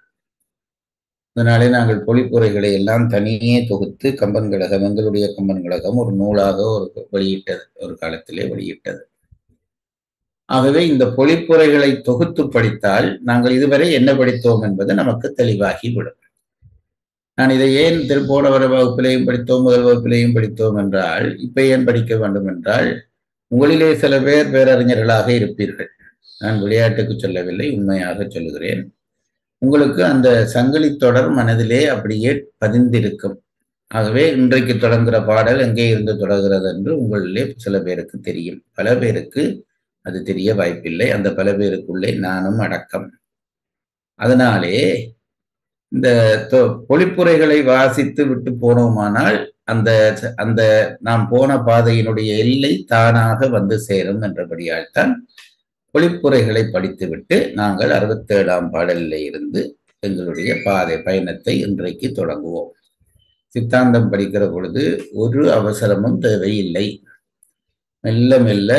அதனாலே நாங்கள் பொழிப்புரைகளை எல்லாம் தனியே தொகுத்து கம்பன் கழகம், எங்களுடைய கம்பன் கழகம் ஒரு நூலாக வெளியிட்டது, ஒரு காலத்திலே வெளியிட்டது. ஆகவே இந்த பொழிப்புரைகளை தொகுத்து படித்தால் நாங்கள் இதுவரை என்ன படித்தோம் என்பது நமக்கு தெளிவாகிவிடும். நான் இதை ஏன் போன வகுப்பிலையும் படித்தோம், முதல் வகுப்பிலையும் படித்தோம் என்றால், இப்ப ஏன் படிக்க வேண்டும் என்றால், உங்களிலே சில பேர் பேரறிஞர்களாக இருப்பீர்கள். நான் விளையாட்டுக்கு சொல்லவில்லை, உண்மையாக சொல்லுகிறேன். உங்களுக்கு அந்த சங்கிலி தொடர் மனதிலே அப்படியே பதிந்திருக்கும். ஆகவே இன்றைக்கு தொடங்குகிற பாடல் எங்கே இருந்து தொடர்கிறது என்று உங்களிலே சில பேருக்கு தெரியும். பல பேருக்கு அது தெரிய வாய்ப்பில்லை. அந்த பல பேருக்குள்ளே நானும் அடக்கம். அதனாலே இந்த பொழிப்புரைகளை வாசித்து விட்டு போனோமானால் அந்த அந்த நாம் போன பாதையினுடைய எல்லை தானாக வந்து சேரும் என்றபடியால் தான் பொழிப்புரைகளை படித்துவிட்டு நாங்கள் 67ஆம் பாடலில் இருந்து எங்களுடைய பயணத்தை இன்றைக்கு தொடங்குவோம். சித்தாந்தம் படிக்கிற பொழுது ஒரு அவசரமும் தேவையில்லை. மெல்ல மெல்ல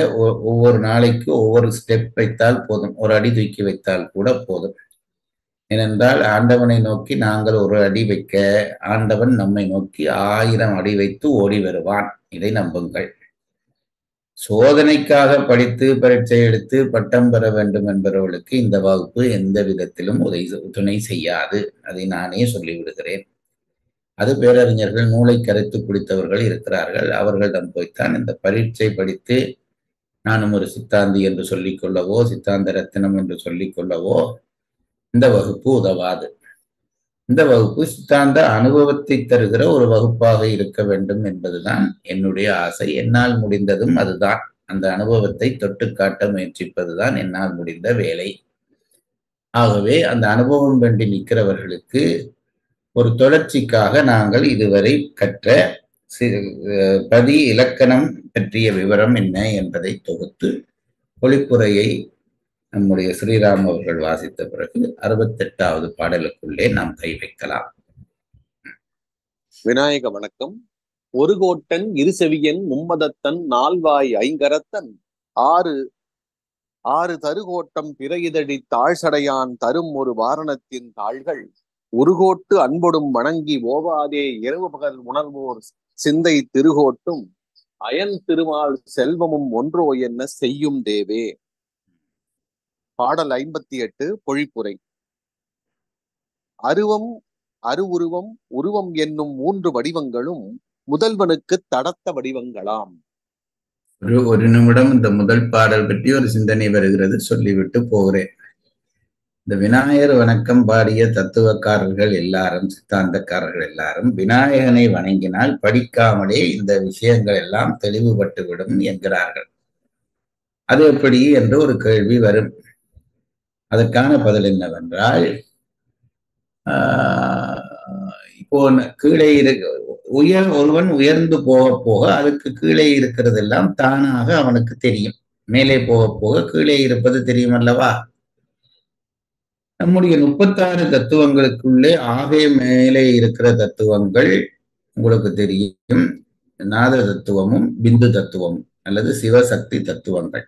ஒவ்வொரு நாளைக்கு ஒவ்வொரு ஸ்டெப் வைத்தால் போதும், ஒரு அடி தூக்கி வைத்தால் கூட போதும். ஏனென்றால் ஆண்டவனை நோக்கி நாங்கள் ஒரு அடி வைக்க ஆண்டவன் நம்மை நோக்கி 1000 அடி வைத்து ஓடி வருவான். இதை நம்புங்கள். சோதனைக்காக படித்து பரீட்சை எடுத்து பட்டம் பெற வேண்டும் என்பவர்களுக்கு இந்த வகுப்பு எந்த விதத்திலும் துணை செய்யாது. அதை நானே சொல்லிவிடுகிறேன். அது பேரறிஞர்கள் நூலை கரைத்து குடித்தவர்கள் இருக்கிறார்கள். அவர்களிடம் போய்த்தான் இந்த பரீட்சை படித்து நானும் ஒரு சித்தாந்தி என்று சொல்லிக் கொள்ளவோ, சித்தாந்த ரத்தினம் என்று சொல்லிக் கொள்ளவோ இந்த வகுப்பு உதவாது. இந்த வகுப்பு சித்தாந்த அனுபவத்தை தருகிற ஒரு வகுப்பாக இருக்க வேண்டும் என்பதுதான் என்னுடைய ஆசை. என்னால் முடிந்ததும் அதுதான். அந்த அனுபவத்தை தொட்டு காட்ட முயற்சிப்பதுதான் என்னால் முடிந்த வேலை. ஆகவே அந்த அனுபவம் வேண்டி நிற்கிறவர்களுக்கு ஒரு தொடர்ச்சிக்காக நாங்கள் இதுவரை கற்ற பதி இலக்கணம் பற்றிய விவரம் என்ன என்பதை தொகுத்து பொழிப்புரையை நம்முடைய ஸ்ரீராம் அவர்கள் வாசித்த பிறகு 68வது பாடலுக்குள்ளே நாம் கை வைக்கலாம். விநாயக வணக்கம். ஒரு கோட்டன் இருசெவியன் மும்மதத்தன் நால்வாய் ஐங்கரத்தன் ஆறு ஆறு தருகோட்டம் பிறையிதழி தாழ்சடையான் தரும் ஒரு வாரணத்தின் தாள்கள் உருகோட்டு அன்பொடும் வணங்கி ஓவாதே இரவு பகல் உணர்வோர் சிந்தை திருகோட்டும் அயன் திருமால் செல்வமும் ஒன்றோ என்ன செய்யும் தேவே. பாடல் 58 பொழிப்புரை. அருவம் அருவுருவம் உருவம் என்னும் 3 வடிவங்களும் முதல்வனுக்கு தடத்த வடிவங்களாம். ஒரு நிமிடம் இந்த முதல் பாடல் பற்றி ஒரு சிந்தனை வருகிறது, சொல்லிவிட்டு போகிறேன். இந்த விநாயகர் வணக்கம் பாடிய தத்துவக்காரர்கள் எல்லாரும், சித்தாந்தக்காரர்கள் எல்லாரும் விநாயகனை வணங்கினால் படிக்காமலே இந்த விஷயங்கள் எல்லாம் தெளிவுபட்டுவிடும் என்கிறார்கள். அது எப்படி என்று ஒரு கேள்வி வரும். அதற்கான பதில் என்னவென்றால், இப்போ கீழே ஒருவன் உயர்ந்து போக போக அதுக்கு கீழே இருக்கிறதெல்லாம் தானாக அவனுக்கு தெரியும். மேலே போக போக கீழே இருப்பது தெரியும் அல்லவா? நம்முடைய 36 தத்துவங்களுக்குள்ளே ஆகே மேலே இருக்கிற தத்துவங்கள் உங்களுக்கு தெரியும். நாத தத்துவமும் பிந்து தத்துவமும் அல்லது சிவசக்தி தத்துவங்கள்.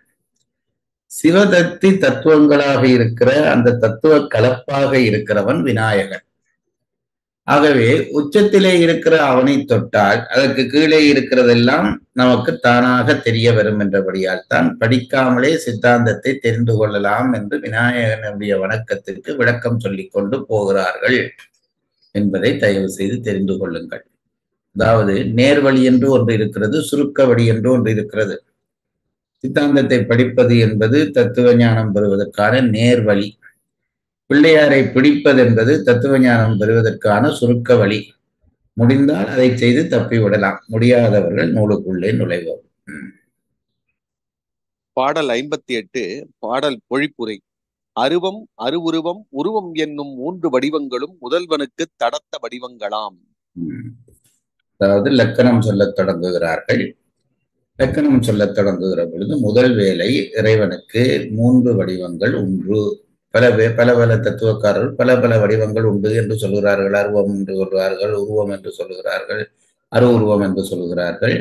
சிவசக்தி தத்துவங்களாக இருக்கிற அந்த தத்துவ கலப்பாக இருக்கிறவன் விநாயகன். ஆகவே உச்சத்திலே இருக்கிற அவனை தொட்டால் அதற்கு கீழே இருக்கிறதெல்லாம் நமக்கு தானாக தெரிய வரும் என்றபடியால் தான் படிக்காமலே சித்தாந்தத்தை தெரிந்து கொள்ளலாம் என்று விநாயகனுடைய வணக்கத்திற்கு விளக்கம் சொல்லிக் கொண்டு போகிறார்கள் என்பதை தயவு செய்து தெரிந்து கொள்ளுங்கள். அதாவது நேர்வழி என்று ஒன்று இருக்கிறது, சுருக்க வழி என்று ஒன்று இருக்கிறது. சித்தாந்தத்தை படிப்பது என்பது தத்துவ ஞானம் பெறுவதற்கான நேர்வழி. பிள்ளையாரை பிடிப்பது என்பது தத்துவ ஞானம் பெறுவதற்கான சுருக்க வழி. முடிந்தால் அதை செய்து தப்பி விடலாம், முடியாதவர்கள் நூலுக்குள்ளே நுழைவோம். பாடல் 58 பாடல் பொழிப்புரை. அருவம் அருவுருவம் உருவம் என்னும் 3 வடிவங்களும் முதல்வனுக்கு தடத்த வடிவங்களாம். அதாவது லக்கணம் சொல்லத் தொடங்குகிறார்கள். லக்கணம் சொல்லத் தொடங்குகிற பொழுது முதல் வேலை இறைவனுக்கு 3 வடிவங்கள் உண்டு. பல தத்துவக்காரர்கள் பல வடிவங்கள் உண்டு என்று சொல்கிறார்கள். அருவம் என்று சொல்கிறார்கள், உருவம் என்று சொல்கிறார்கள், அருவுருவம் என்று சொல்கிறார்கள்.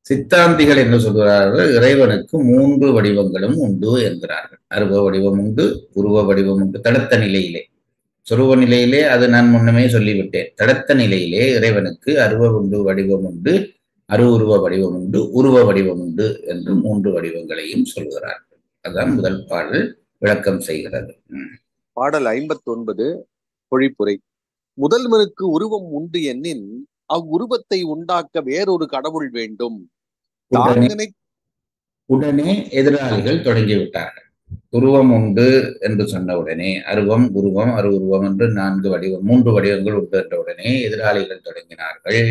சித்தாந்திகள் என்று சொல்கிறார்கள் இறைவனுக்கு 3 வடிவங்களும் உண்டு என்கிறார்கள். அருவ வடிவம் உண்டு, உருவ வடிவம் உண்டு. தடத்த நிலையிலே, சொருவ நிலையிலே அது நான் முன்னமே சொல்லிவிட்டேன். தடத்த நிலையிலே இறைவனுக்கு அருவ உண்டு, வடிவம் உண்டு, அருவுருவ வடிவம் உண்டு, உருவ வடிவம் உண்டு என்று 3 வடிவங்களையும் சொல்கிறார்கள். அதான் முதல் பாடல் விளக்கம் செய்கிறது. பாடல் 59 பொழிப்புரை. முதல்வனுக்கு உருவம் உண்டு எனின் அவ்வுருவத்தை உண்டாக்க வேறொரு கடவுள் வேண்டும். உடனே எதிராளிகள் தொடங்கிவிட்டார்கள். உருவம் உண்டு என்று சொன்ன உடனே அருவம், உருவம், அருவுருவம் என்று 3 வடிவங்கள் உண்டு என்ற உடனே எதிராளிகள் தொடங்கினார்கள்.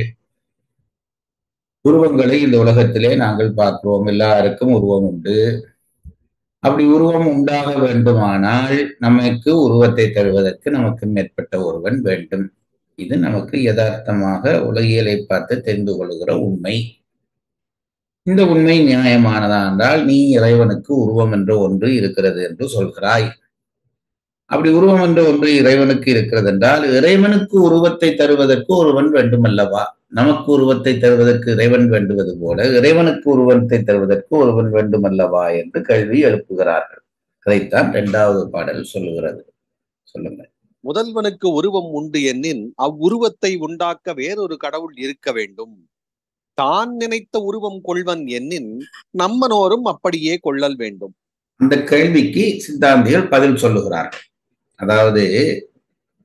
உருவங்களை இந்த உலகத்திலே நாங்கள் பார்க்கிறோம், எல்லாருக்கும் உருவம் உண்டு. அப்படி உருவம் உண்டாக வேண்டுமானால் நமக்கு உருவத்தை தருவதற்கு நமக்கு மேற்பட்ட ஒருவன் வேண்டும். இது நமக்கு யதார்த்தமாக உலகியலை பார்த்து தெரிந்து கொள்கிற உண்மை. இந்த உண்மை நியாயமானதா என்றால் நீ இறைவனுக்கு உருவம் என்ற ஒன்று இருக்கிறது என்று சொல்கிறாய். அப்படி உருவம் என்ற ஒன்று இறைவனுக்கு இருக்கிறது என்றால் இறைவனுக்கு உருவத்தை தருவதற்கு ஒருவன் வேண்டும் அல்லவா? நமக்கு உருவத்தை தருவதற்கு இறைவன் வேண்டுவது போல இறைவனுக்கு உருவத்தை தருவதற்கு ஒருவன் வேண்டும் அல்லவா என்று கேள்வி எழுப்புகிறார்கள். அதைத்தான் 2வது பாடல் சொல்லுகிறது. சொல்லுங்க. முதல்வனுக்கு உருவம் உண்டு எனின் அவ்வுருவத்தை உண்டாக்க வேறொரு கடவுள் இருக்க வேண்டும். தான் நினைத்த உருவம் கொள்வன் எனின் நம்மனோரும் அப்படியே கொள்ளல் வேண்டும். அந்த கேள்விக்கு சித்தாந்திகள் பதில் சொல்லுகிறார்கள். அதாவது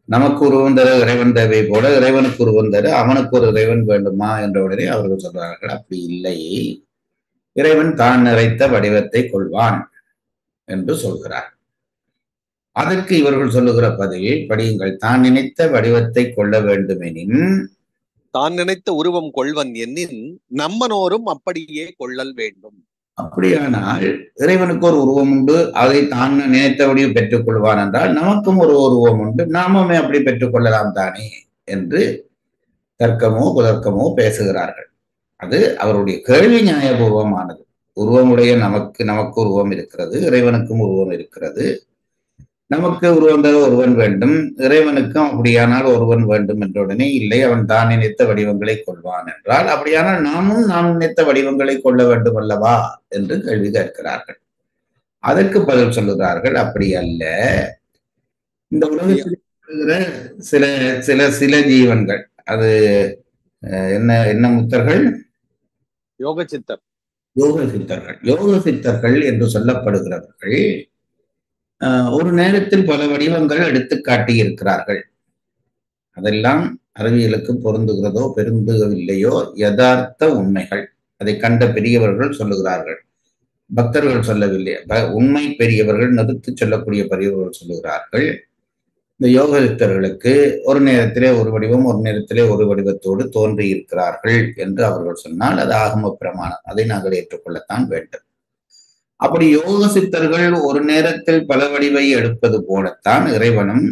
நமக்கு உருவம் தர இறைவன் தேவை போல இறைவனுக்கு உருவம் தர அவனுக்கு ஒரு இறைவன் வேண்டுமா என்ற உடனே அவர்கள் சொல்றார்கள், அப்படி இல்லை, இறைவன் தான் நிறைத்த வடிவத்தை கொள்வான் என்று சொல்கிறார். அதற்கு இவர்கள் சொல்லுகிற பதில் படியுங்கள். தான் நினைத்த வடிவத்தை கொள்ள வேண்டுமெனின் தான் நினைத்த உருவம் கொள்வன் எண்ணின் நம்மனோரும் அப்படியே கொள்ளல் வேண்டும். அப்படியானால் இறைவனுக்கு ஒரு உருவம் உண்டு, அதை தான் நினைத்தபடியும் பெற்றுக் கொள்வான் என்றால் நமக்கும் ஒரு உருவம் உண்டு, நாமுமே அப்படி பெற்றுக் கொள்ளலாம் தானே என்று தர்க்கமோ குதர்க்கமோ பேசுகிறார்கள். அது அவருடைய கேள்வி நியாயபூர்வமானது. உருவமுடைய நமக்கு உருவம் இருக்கிறது, இறைவனுக்கும் உருவம் இருக்கிறது. நமக்கு உருவம் தர ஒருவன் வேண்டும், இறைவனுக்கும் அப்படியானால் ஒருவன் வேண்டும் என்ற உடனே இல்லை, அவன் தான் நினைத்த வடிவங்களை கொள்வான் என்றால் அப்படியானால் நாமும் நாம் நினைத்த வடிவங்களை கொள்ள வேண்டும் அல்லவா என்று கேள்வி கேட்கிறார்கள். அதற்கு பதில் சொல்லுகிறார்கள், அப்படி அல்ல. இந்த உலகத்தில் இருக்கிற சில சில சில ஜீவன்கள், அது என்ன என்ன முத்தர்கள்? யோக சித்தர். யோக சித்தர்கள் என்று சொல்லப்படுகிறவர்கள் ஒரு நேரத்தில் பல வடிவங்கள் எடுத்து காட்டியிருக்கிறார்கள். அதெல்லாம் அறிவியலுக்கு பொருந்துகிறதோ பொருந்துகவில்லையோ யதார்த்த உண்மைகள். அதை கண்ட பெரியவர்கள் சொல்லுகிறார்கள், பக்தர்கள் சொல்லவில்லை. உண்மை பெரியவர்கள், நிறுத்தி சொல்லக்கூடிய பெரியவர்கள் சொல்லுகிறார்கள், இந்த யோகசித்தர்களுக்கு ஒரு நேரத்திலே ஒரு வடிவம், ஒரு நேரத்திலே ஒரு வடிவத்தோடு தோன்றி இருக்கிறார்கள் என்று அவர்கள் சொன்னால் அது ஆகம பிரமாணம். அதை நாங்கள் ஏற்றுக்கொள்ளத்தான் வேண்டும். அப்படி யோக சித்தர்கள் ஒரு நேரத்தில் பல வடிவை எடுப்பது போலத்தான் இறைவனும்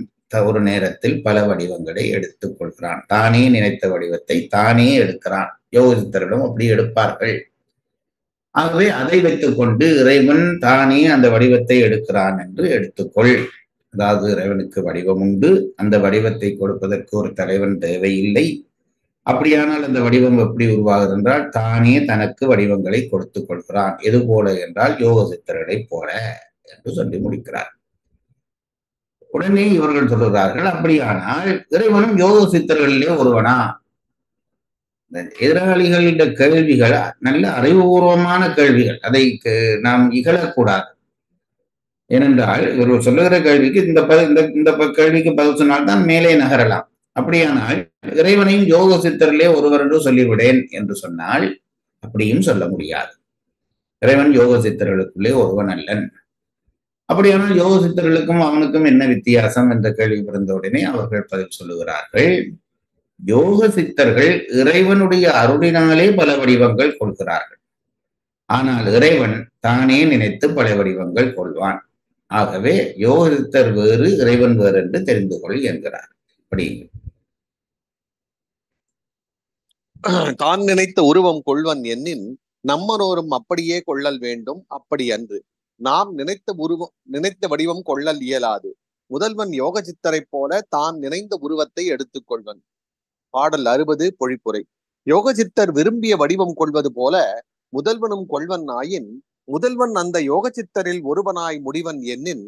ஒரு நேரத்தில் பல வடிவங்களை எடுத்துக் கொள்கிறான். தானே நினைத்த வடிவத்தை தானே எடுக்கிறான். யோக சித்தர்களும் அப்படி எடுப்பார்கள். ஆகவே அதை வைத்துக் கொண்டு இறைவன் தானே அந்த வடிவத்தை எடுக்கிறான் என்று எடுத்துக்கொள். அதாவது இறைவனுக்கு வடிவம் உண்டு, அந்த வடிவத்தை கொடுப்பதற்கு ஒரு தலைவன் தேவையில்லை. அப்படியானால் அந்த வடிவம் எப்படி உருவாகிறது என்றால் தானே தனக்கு வடிவங்களை கொடுத்துக் கொள்கிறான். எது போல என்றால் யோக சித்தர்களை போல என்று சொல்லி முடிக்கிறார். உடனே இவர்கள் சொல்லுகிறார்கள், அப்படியானால் இறைவனும் யோக சித்தர்களிலே ஒருவனா? எதிராளிகளிட கேள்விகள் நல்ல அறிவுபூர்வமான கேள்விகள், அதை நாம் இகழக்கூடாது. ஏனென்றால் இவர்கள் சொல்லுகிற கேள்விக்கு இந்த கேள்விக்கு பதில் சொன்னால்தான் மேலே நகரலாம். அப்படியானால் இறைவனையும் யோக சித்தரிலே ஒருவர் என்று சொல்லிவிடேன் என்று சொன்னால் அப்படியும் சொல்ல முடியாது. இறைவன் யோக சித்தர்களுக்குள்ளே ஒருவன் அல்லன். அப்படியானால் யோக சித்தர்களுக்கும் அவனுக்கும் என்ன வித்தியாசம் என்ற கேள்வி பிறந்தவுடனே அவர்கள் பதில் சொல்லுகிறார்கள், யோக சித்தர்கள் இறைவனுடைய அருளினாலே பல வடிவங்கள் கொள்கிறார்கள். ஆனால் இறைவன் தானே நினைத்து பல வடிவங்கள் கொள்வான். ஆகவே யோக சித்தர் வேறு, இறைவன் வேறு என்று தெரிந்து கொள் என்கிறார். அப்படி தான் நினைத்த உருவம் கொள்வன் எண்ணின் நம்மனோரும் அப்படியே கொள்ளல் வேண்டும். அப்படி அன்று நாம் நினைத்த வடிவம் கொள்ளல் இயலாது. முதல்வன் யோக சித்தரை போல தான் நினைந்த உருவத்தை எடுத்துக்கொள்வன். பாடல் 60 பொழிப்புரை. யோக சித்தர் விரும்பிய வடிவம் கொள்வது போல முதல்வனும் கொள்வன் ஆயின் முதல்வன் அந்த யோக சித்தரில் ஒருவனாய் முடிவன் எண்ணின்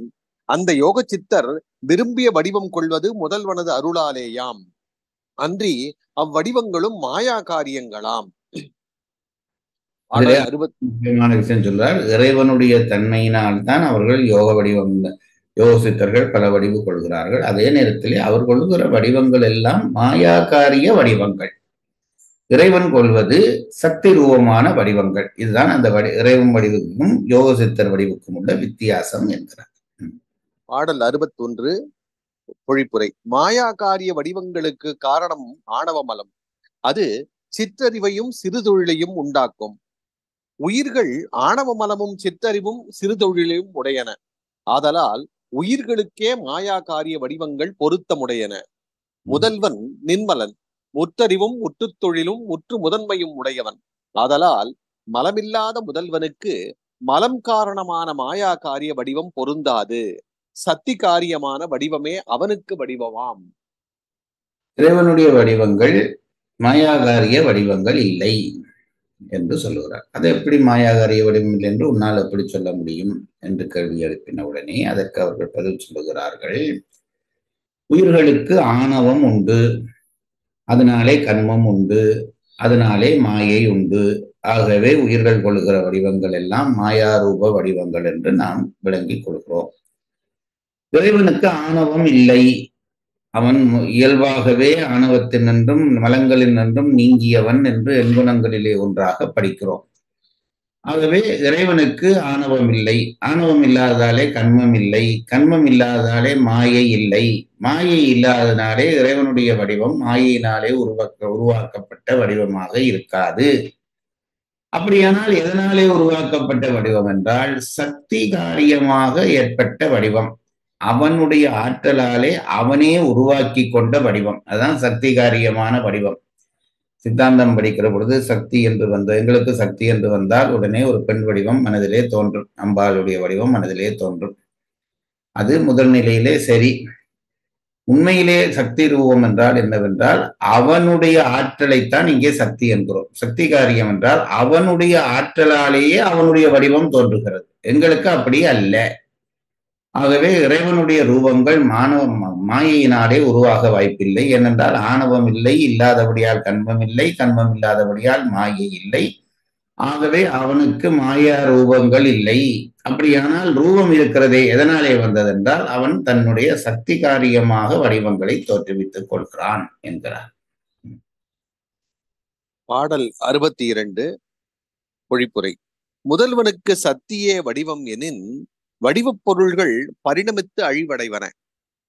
அந்த யோக சித்தர் விரும்பிய வடிவம் கொள்வது முதல்வனது அருளாலேயாம், அன்றி அவ்வடிவங்களும் மாயா காரியங்களாம். முக்கியமான விஷயம் சொல்றார். இறைவனுடைய தன்மையினால் தான் அவர்கள் யோக சித்தர்கள் பல வடிவு கொள்கிறார்கள். அதே நேரத்திலே அவர் கொள்கிற வடிவங்கள் எல்லாம் மாயாகாரிய வடிவங்கள். இறைவன் கொள்வது சக்தி ரூபமான வடிவங்கள். இதுதான் அந்த இறைவன் வடிவுக்கும் யோக சித்தர் வடிவுக்கும் உள்ள வித்தியாசம் என்கிறார். பாடல் 61 பொழிப்புரை. மாயாகாரிய வடிவங்களுக்கு காரணம் ஆணவமலம். அது சிற்றறிவையும் சிறுதொழிலையும் உண்டாக்கும். உயிர்கள் ஆணவமலமும் சிற்றறிவும் சிறுதொழிலையும் உடையன. ஆதலால் உயிர்களுக்கே மாயாகாரிய வடிவங்கள் பொருத்தமுடையன. முதல்வன் நின்மலன், முற்றறிவும் முற்றுத்தொழிலும் முற்று முதன்மையும் உடையவன். ஆதலால் மலமில்லாத முதல்வனுக்கு மலம் காரணமான மாயா காரிய வடிவம் பொருந்தாது. சக்தி காரியமான வடிவமே அவனுக்கு வடிவமாம். இறைவனுடைய வடிவங்கள் மாயாகாரிய வடிவங்கள் இல்லை என்று சொல்லுகிறார். அது எப்படி மாயாகாரிய வடிவம் இல்லை என்று உன்னால் எப்படி சொல்ல முடியும் என்று கேள்வி எழுப்பின உடனே அதற்கு அவர்கள் பதில் சொல்லுகிறார்கள், உயிர்களுக்கு ஆணவம் உண்டு, அதனாலே கண்மம் உண்டு, அதனாலே மாயை உண்டு. ஆகவே உயிர்கள் கொள்கிற வடிவங்கள் எல்லாம் மாயாரூப வடிவங்கள் என்று நாம் விளங்கிக் கொள்கிறோம். இறைவனுக்கு ஆணவம் இல்லை, அவன் இயல்பாகவே ஆணவத்தினின்றும் மலங்களினின்றும் நீங்கியவன் என்று எண்குணங்களிலே ஒன்றாக படிக்கிறோம். ஆகவே இறைவனுக்கு ஆணவம் இல்லை, ஆணவம் இல்லாததாலே கண்மம் இல்லை, கண்மம் இல்லாததாலே மாயை இல்லை, மாயை இல்லாததாலே இறைவனுடைய வடிவம் மாயையினாலே உருவாக்கப்பட்ட வடிவமாக இருக்காது. அப்படியானால் எதனாலே உருவாக்கப்பட்ட வடிவம் என்றால் சக்தி காரியமாக ஏற்பட்ட வடிவம், அவனுடைய ஆற்றலாலே அவனே உருவாக்கி கொண்ட வடிவம். அதுதான் சக்தி காரியமான வடிவம். சித்தாந்தம் படிக்கிற பொழுது சக்தி என்று எங்களுக்கு சக்தி என்று வந்தால் உடனே ஒரு பெண் வடிவம் மனதிலே தோன்றும், அம்பாளுடைய வடிவம் மனதிலே தோன்றும். அது முதல் நிலையிலே சரி. உண்மையிலே சக்தி ரூபம் என்றால் என்னவென்றால் அவனுடைய ஆற்றலைத்தான் இங்கே சக்தி என்கிறோம். சக்தி காரியம் என்றால் அவனுடைய ஆற்றலாலேயே அவனுடைய வடிவம் தோன்றுகிறது. எங்களுக்கு அப்படி அல்ல. ஆகவே இறைவனுடைய ரூபங்கள் மாயையினாலே உருவாக வாய்ப்பில்லை. ஏனென்றால் ஆணவம் இல்லை, இல்லாதபடியால் கண்மம் இல்லை, கண்மம் இல்லாதபடியால் மாயை இல்லை. ஆகவே அவனுக்கு மாயா ரூபங்கள் இல்லை. அப்படியானால் ரூபம் இருக்கிறதே எதனாலே வந்ததென்றால் அவன் தன்னுடைய சக்தி காரியமாக வடிவங்களை தோற்றுவித்துக் கொள்கிறான் என்கிறார். பாடல் 62 பொழிப்புரை. முதல்வனுக்கு சத்தியே வடிவம் எனின் வடிவப் பொருள்கள் பரிணமித்து அழிவடைவன.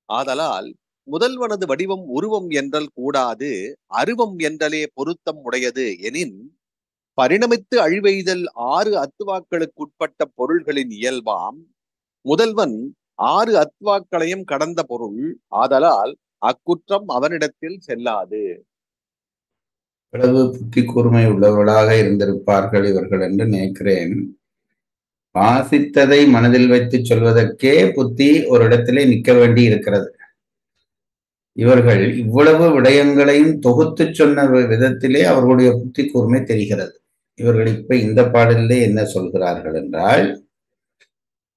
ஆதலால் முதல்வனது வடிவம் உருவம் என்றல் கூடாது, அருவம் என்றலே பொருத்தம் உடையது எனின் பரிணமித்து அழிவெய்தல் 6 அத்துவாக்களுக்குட்பட்ட பொருள்களின் இயல்பாம். முதல்வன் 6 அத்துவாக்களையும் கடந்த பொருள். ஆதலால் அக்குற்றம் அவனிடத்தில் செல்லாது. இவ்வளவு புத்தி கூர்மை உள்ளவர்களாக இருந்திருப்பார்கள் இவர்கள் என்று நினைக்கிறேன். வாசித்ததை மனதில் வைத்து சொல்வதற்கே புத்தி ஒரு இடத்திலே நிற்க வேண்டி இருக்கிறது. இவர்கள் இவ்வளவு விடயங்களையும் தொகுத்து சொன்ன விதத்திலே அவர்களுடைய புத்தி கூர்மை தெரிகிறது. இவர்கள் இப்ப இந்த பாடலிலே என்ன சொல்கிறார்கள் என்றால்,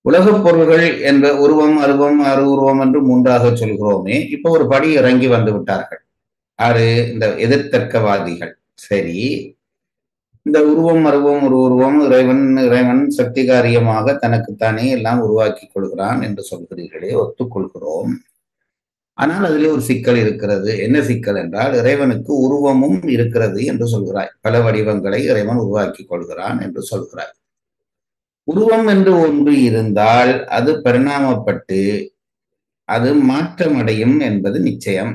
உலகப் பொருள்கள் என்ற உருவம், அருவம், உருவம் என்று 3ஆக சொல்கிறோமே, இப்ப ஒரு படி இறங்கி வந்து விட்டார்கள். யாரு? இந்த எதிர்த்தர்க்கவாதிகள். சரி, இந்த உருவம், அருவம், உருவம் இறைவன் சக்தி காரியமாக தனக்குத்தானே எல்லாம் உருவாக்கி கொள்கிறான் என்று சொல்கிறீர்களே, ஒத்துக்கொள்கிறோம். ஆனால் அதிலே ஒரு சிக்கல் இருக்கிறது. என்ன சிக்கல் என்றால், இறைவனுக்கு உருவமும் இருக்கிறது என்று சொல்கிறாய். பல வடிவங்களை இறைவன் உருவாக்கி கொள்கிறான் என்று சொல்கிறாய். உருவம் என்று ஒன்று இருந்தால் அது பரிணாமப்பட்டு அது மாற்றமடையும் என்பது நிச்சயம்.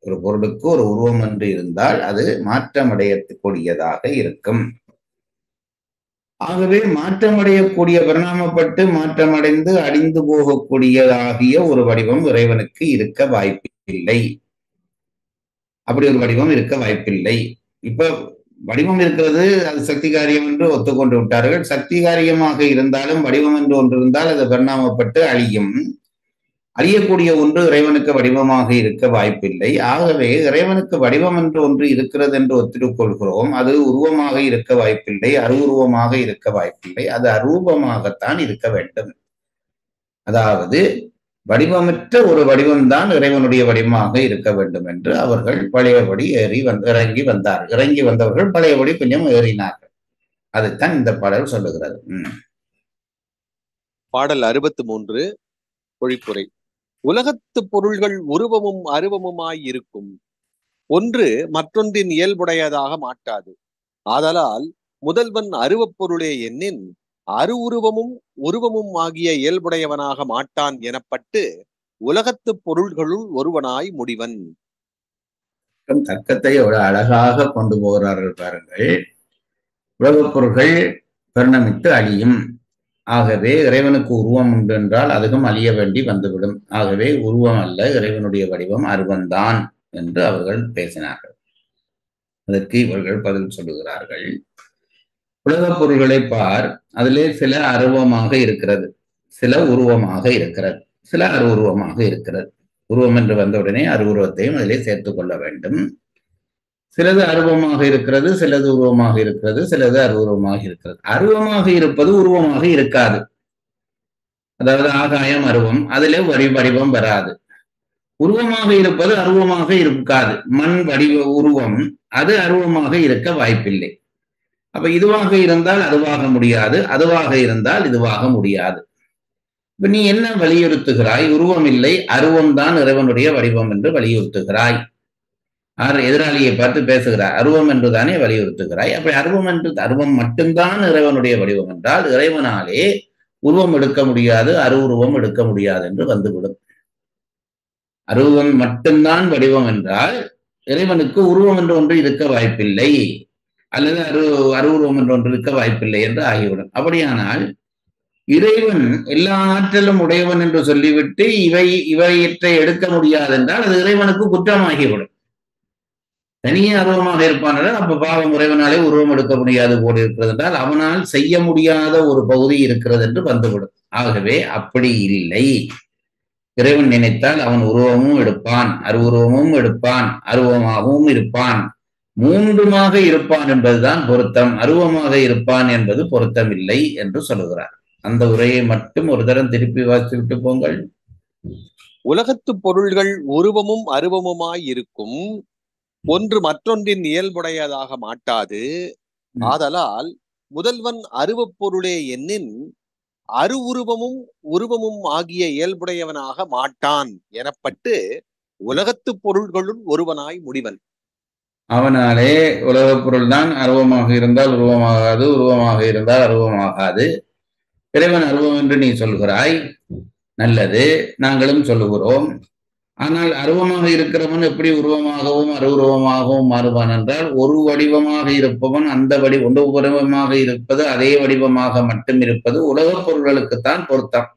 ஒரு பொருளுக்கு ஒரு உருவம் என்று இருந்தால் அது மாற்றமடையக்கூடியதாக இருக்கும். ஆகவே மாற்றமடையக்கூடிய, பரிணாமப்பட்டு மாற்றமடைந்து அழிந்து போகக்கூடியதாகிய ஒரு வடிவம் இறைவனுக்கு இருக்க வாய்ப்பில்லை. அப்படி ஒரு வடிவம் இருக்க வாய்ப்பில்லை. இப்ப வடிவம் இருக்கிறது, அது சக்தி காரியம் என்று ஒத்துக்கொண்டு விட்டார்கள். சக்தி காரியமாக இருந்தாலும் வடிவம் என்று ஒன்று இருந்தால் அது பரிணாமப்பட்டு அழியும். அழியக்கூடிய ஒன்று இறைவனுக்கு வடிவமாக இருக்க வாய்ப்பில்லை. ஆகவே இறைவனுக்கு வடிவம் என்று ஒன்று இருக்கிறது என்று ஒத்துக்கொள்கிறோம். அது உருவமாக இருக்க வாய்ப்பில்லை, அருவுருவமாக இருக்க வாய்ப்பில்லை. அது அரூபமாகத்தான் இருக்க வேண்டும். அதாவது வடிவமற்ற ஒரு வடிவம்தான் இறைவனுடைய வடிவமாக இருக்க வேண்டும் என்று அவர்கள் பழையபடி இறங்கி வந்தார்கள். இறங்கி வந்தவர்கள் பழையபடி கொஞ்சம் ஏறினார்கள். அதைத்தான் இந்த பாடல் சொல்லுகிறது. பாடல் 63 பொழிப்புரை. உலகத்து பொருள்கள் உருவமும் அருவமுமாய் இருக்கும். ஒன்று மற்றொன்றின் இயல்புடையதாக மாட்டாது. ஆதலால் முதல்வன் அருவப் பொருளே எண்ணின் அருவுருவமும் உருவமும் ஆகிய இயல்புடையவனாக மாட்டான் எனப்பட்டு உலகத்து பொருள்களுள் ஒருவனாய் முடிவன். தர்க்கத்தை ஒரு அழகாக கொண்டு போகிறார்கள் பாருங்கள். உலகப் பொருள்கள் பரிணமித்து அழியும். ஆகவே இறைவனுக்கு உருவம் உண்டு என்றால் அதுவும் அழிய வேண்டி வந்துவிடும். ஆகவே உருவம் அல்ல, இறைவனுடைய வடிவம் அருவந்தான் என்று அவர்கள் பேசினார்கள். அதற்கு இவர்கள் பதில் சொல்லுகிறார்கள். உலகப் பொருள்களை பார், அதிலே சில அருவமாக இருக்கிறது, சில உருவமாக இருக்கிறது, சில அருவுருவமாக இருக்கிறது. உருவம் என்று வந்தவுடனே அருவுருவத்தையும் அதிலே சேர்த்துக் கொள்ள வேண்டும். சிலது அருவமாக இருக்கிறது, சிலது உருவமாக இருக்கிறது, சிலது அருவுருவமாக இருக்கிறது. அருவமாக இருப்பது உருவமாக இருக்காது. அதாவது ஆகாயம் அருவம், அதிலே வடிவம் வராது. உருவமாக இருப்பது அருவமாக இருக்காது. மண் உருவம் அது அருவமாக இருக்க வாய்ப்பில்லை. அப்ப இதுவாக இருந்தால் அதுவாக முடியாது, அதுவாக இருந்தால் இதுவாக முடியாது. இப்ப நீ என்ன வலியுறுத்துகிறாய்? உருவம் இல்லை, அருவம் தான் இறைவனுடைய வடிவம் என்று வலியுறுத்துகிறாய். எதிராளியை பார்த்து பேசுகிறார். அருவம் என்றுதானே வலியுறுத்துகிறாய். அப்படி அருவம் என்று அருவம் மட்டும்தான் இறைவனுடைய வடிவம் என்றால் இறைவனாலே உருவம் எடுக்க முடியாது, அருவுருவம் எடுக்க முடியாது என்று வந்துவிடும். அருவம் மட்டும்தான் வடிவம் என்றால் இறைவனுக்கு உருவம் என்று ஒன்று இருக்க வாய்ப்பில்லை, அல்லது அருவுருவம் என்று ஒன்று இருக்க வாய்ப்பில்லை என்று ஆகிவிடும். அப்படியானால் இறைவன் எல்லா ஆற்றலும் உடையவன் என்று சொல்லிவிட்டு இவையற்றை எடுக்க முடியாது என்றால் அது இறைவனுக்கு குற்றமாகிவிடும். தனியே அருவமாக இருப்பான் என்றால் அப்ப பாவம் இறைவனாலே உருவம் எடுக்க முடியாது போல இருக்கிறது என்றால் அவனால் செய்ய முடியாத ஒரு பகுதி இருக்கிறது என்று வந்துவிடும். ஆகவே அப்படி இல்லை. இறைவன் நினைத்தால் அவன் உருவமும் எடுப்பான், அருவுருவமும் எடுப்பான், அருவமாகவும் இருப்பான், மூன்றுமாக இருப்பான் என்பதுதான் பொருத்தம். அருவமாக இருப்பான் என்பது பொருத்தம் இல்லை என்று சொல்லுகிறார். அந்த உரையை மட்டும் ஒரு தரம் திருப்பி வாசித்து விட்டு போங்கள். உலகத்து பொருள்கள் உருவமும் அருவமுமாய் இருக்கும், ஒன்று மற்றொன்றின் இயல்புடையதாக மாட்டாது. ஆதலால் முதல்வன் அருவப் பொருளே எண்ணின் அருவுருவமும் உருவமும் ஆகிய இயல்புடையவனாக மாட்டான் எனப்பட்டு உலகத்து பொருள்களுள் ஒருவனாய் முடிவன். அவனாலே உலகப் பொருள் தான் அருவமாக இருந்தால் உருவமாகாது, உருவமாக இருந்தால் அருவமாகாது. இறைவன் அருவம் என்று நீ சொல்கிறாய், நல்லது, நாங்களும் சொல்லுகிறோம். ஆனால் அருவமாக இருக்கிறவன் எப்படி உருவமாகவும் அருவுருவமாகவும் மாறுவான் என்றால் ஒரு வடிவமாக இருப்பவன் அந்த ஒன்று வடிவமாக இருப்பது அதே வடிவமாக மட்டும் இருப்பது உலகப் பொருள்களுக்குத்தான் பொருத்தம்,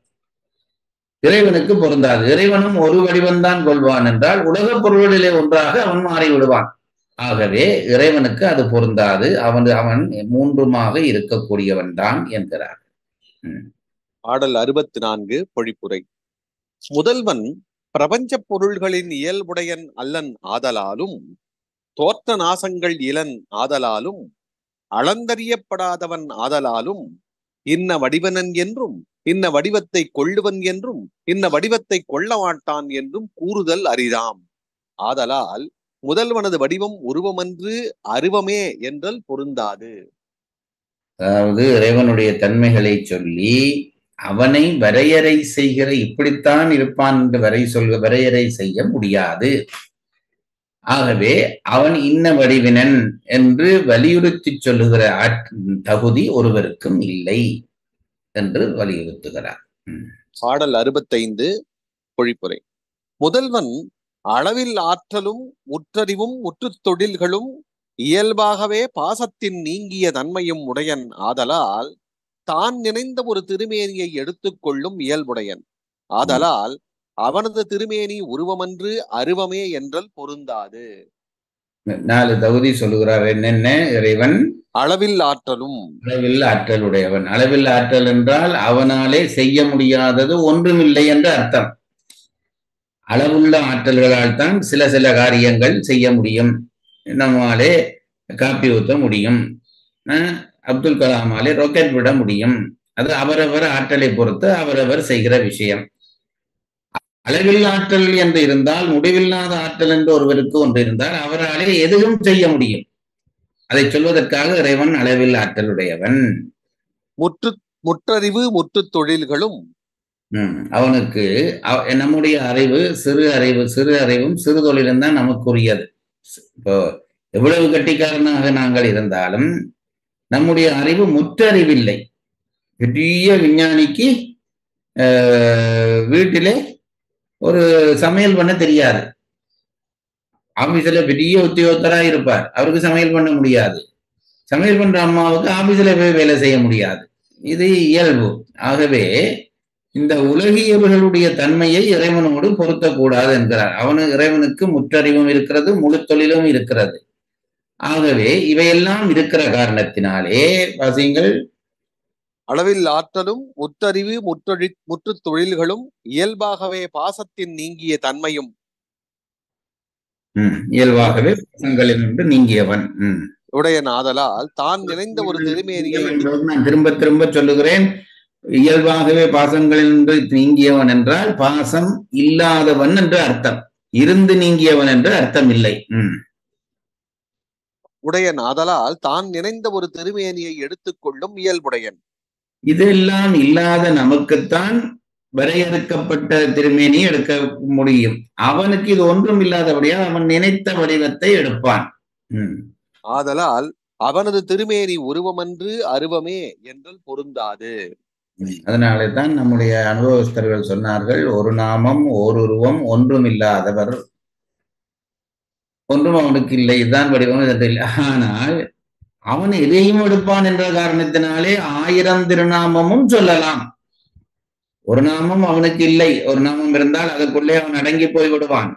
இறைவனுக்கு பொருந்தாது. இறைவனும் ஒரு வடிவம்தான் கொள்வான் என்றால் உலகப் பொருள்களிலே ஒன்றாக அவன் மாறிவிடுவான். ஆகவே இறைவனுக்கு அது பொருந்தாது. அவன் மூன்றுமாக இருக்கக்கூடியவன் தான் என்கிறார். ஆடல் 64 பொழிப்புரை. முதல்வன் பிரபஞ்ச பொருள்களின் இயல்புடையன் அல்லன் ஆதலாலும், தோற்ற நாசங்கள் இளன் ஆதலாலும், அளந்தறியப்படாதவன் ஆதலாலும், இன்ன வடிவனன் என்றும் இன்ன வடிவத்தை கொள்ளுவன் என்றும் இன்ன வடிவத்தை கொள்ள மாட்டான் என்றும் கூறுதல் அரிதாம். ஆதலால் முதல்வனது வடிவம் உருவமன்று அருவமே என்றல் பொருந்தாது. அதாவது இறைவனுடைய தன்மைகளை சொல்லி அவனை வரையறை செய்கிற இப்படித்தான் இருப்பான் என்று வரையறை செய்ய முடியாது. ஆகவே அவன் இன்ன வடிவினன் என்று வலியுறுத்தி சொல்லுகிற தகுதி ஒருவருக்கும் இல்லை என்று வலியுறுத்துகிறார். பாடல் 65 பொழிப்புரை. முதல்வன் அளவில் ஆற்றலும் முற்றறிவும் முற்றுத் தொழில்களும் இயல்பாகவே பாசத்தின் நீங்கிய தன்மையும் உடையன் ஆதலால் தான் நினைந்த ஒரு திருமேனியை எடுத்துக்கொள்ளும் இயல்புடையன். ஆதலால் அவனது திருமேனி உருவமன்று அருவமே என்றல் பொருந்தாது. 4 தகுதி சொல்லுகிறார். என்னென்ன? இறைவன் அளவில் ஆற்றலும், அளவில் ஆற்றலுடையவன். அளவில் ஆற்றல் என்றால் அவனாலே செய்ய முடியாதது ஒன்றுமில்லை என்று அர்த்தம். அளவுள்ள ஆற்றல்களால் தான் சில காரியங்கள் செய்ய முடியும். நம்மாலே காப்பி ஊற்ற முடியும், அப்துல் கலாமாலே ராக்கெட் விட முடியும். அது அவரவர் ஆற்றலை பொறுத்து அவரவர் செய்கிற விஷயம். அளவில் ஆற்றல் என்று இருந்தால், முடிவில்லாத ஆற்றல் என்று ஒருவருக்கு ஒன்று இருந்தால் அவராலே எதுவும் செய்ய முடியும். அதை சொல்வதற்காக இறைவன் அளவில் ஆற்றலுடையவன். முற்றறிவு முற்றுத் தொழில்களும் அவனுக்கு நம்முடைய அறிவு சிறு அறிவும் சிறு தொழிலும் தான் நமக்குரியது. இப்போ எவ்வளவு கட்டிக்காரனாக நாங்கள் இருந்தாலும் நம்முடைய அறிவு முற்றறிவில்லை. பெரிய விஞ்ஞானிக்கு வீட்டிலே ஒரு சமையல் பண்ண தெரியாது. ஆபீஸ்ல பெரிய உத்தியோகத்தரா இருப்பார், அவருக்கு சமையல் பண்ண முடியாது. சமையல் பண்ற அம்மாவுக்கு ஆபீஸ்ல போய் வேலை செய்ய முடியாது. இது இயல்பு. ஆகவே இந்த உலகியவர்களுடைய தன்மையை இறைவனோடு பொருத்தக்கூடாது என்கிறார். இறைவனுக்கு முற்றறிவும் இருக்கிறது, முழு தொழிலும் இருக்கிறது. ஆகவே இவையெல்லாம் இருக்கிற காரணத்தினாலே வாசியங்கள் அளவில் ஆற்றலும் முற்றறிவு முற்றுத் தொழில்களும் இயல்பாகவே பாசத்தின் நீங்கிய தன்மையும் இயல்பாகவே பாசங்களிலிருந்து நீங்கியவன் உடையன் ஆதலால் தான் நினைந்த ஒரு திருமேனியை நான் திரும்ப திரும்ப சொல்லுகிறேன். இயல்பாகவே பாசங்களிலிருந்து நீங்கியவன் என்றால் பாசம் இல்லாதவன் என்று அர்த்தம், இருந்து நீங்கியவன் என்று அர்த்தம் இல்லை. உடையன் ஆதலால் தான் நினைந்த ஒரு திருமேனியை எடுத்துக்கொள்ளும் இயல்புடையன். இதெல்லாம் இல்லாத நமக்குத்தான் வரையறுக்கப்பட்ட திருமேனி எடுக்க முடியும். அவனுக்கு இது ஒன்றும் இல்லாதபடியால் அவன் நினைத்த வடிவத்தை எடுப்பான். ஆதலால் அவனது திருமேனி உருவமன்று அருவமே என்றல் பொருந்தாது. அதனாலே தான் நம்முடைய அனுபவஸ்தர்கள் சொன்னார்கள், ஒரு நாமம் ஓருருவம் ஒன்றும் இல்லாதவர், ஒன்றும் அவனுக்கு இல்லை, இதுதான் வடிவம் இல்லை. ஆனால் அவன் எதையும் எடுப்பான் என்ற காரணத்தினாலே 1000 திருநாமமும் சொல்லலாம். ஒரு நாமம் அவனுக்கு இல்லை, ஒரு நாமம் இருந்தால் அதற்குள்ளே அவன் அடங்கி போய் விடுவான்.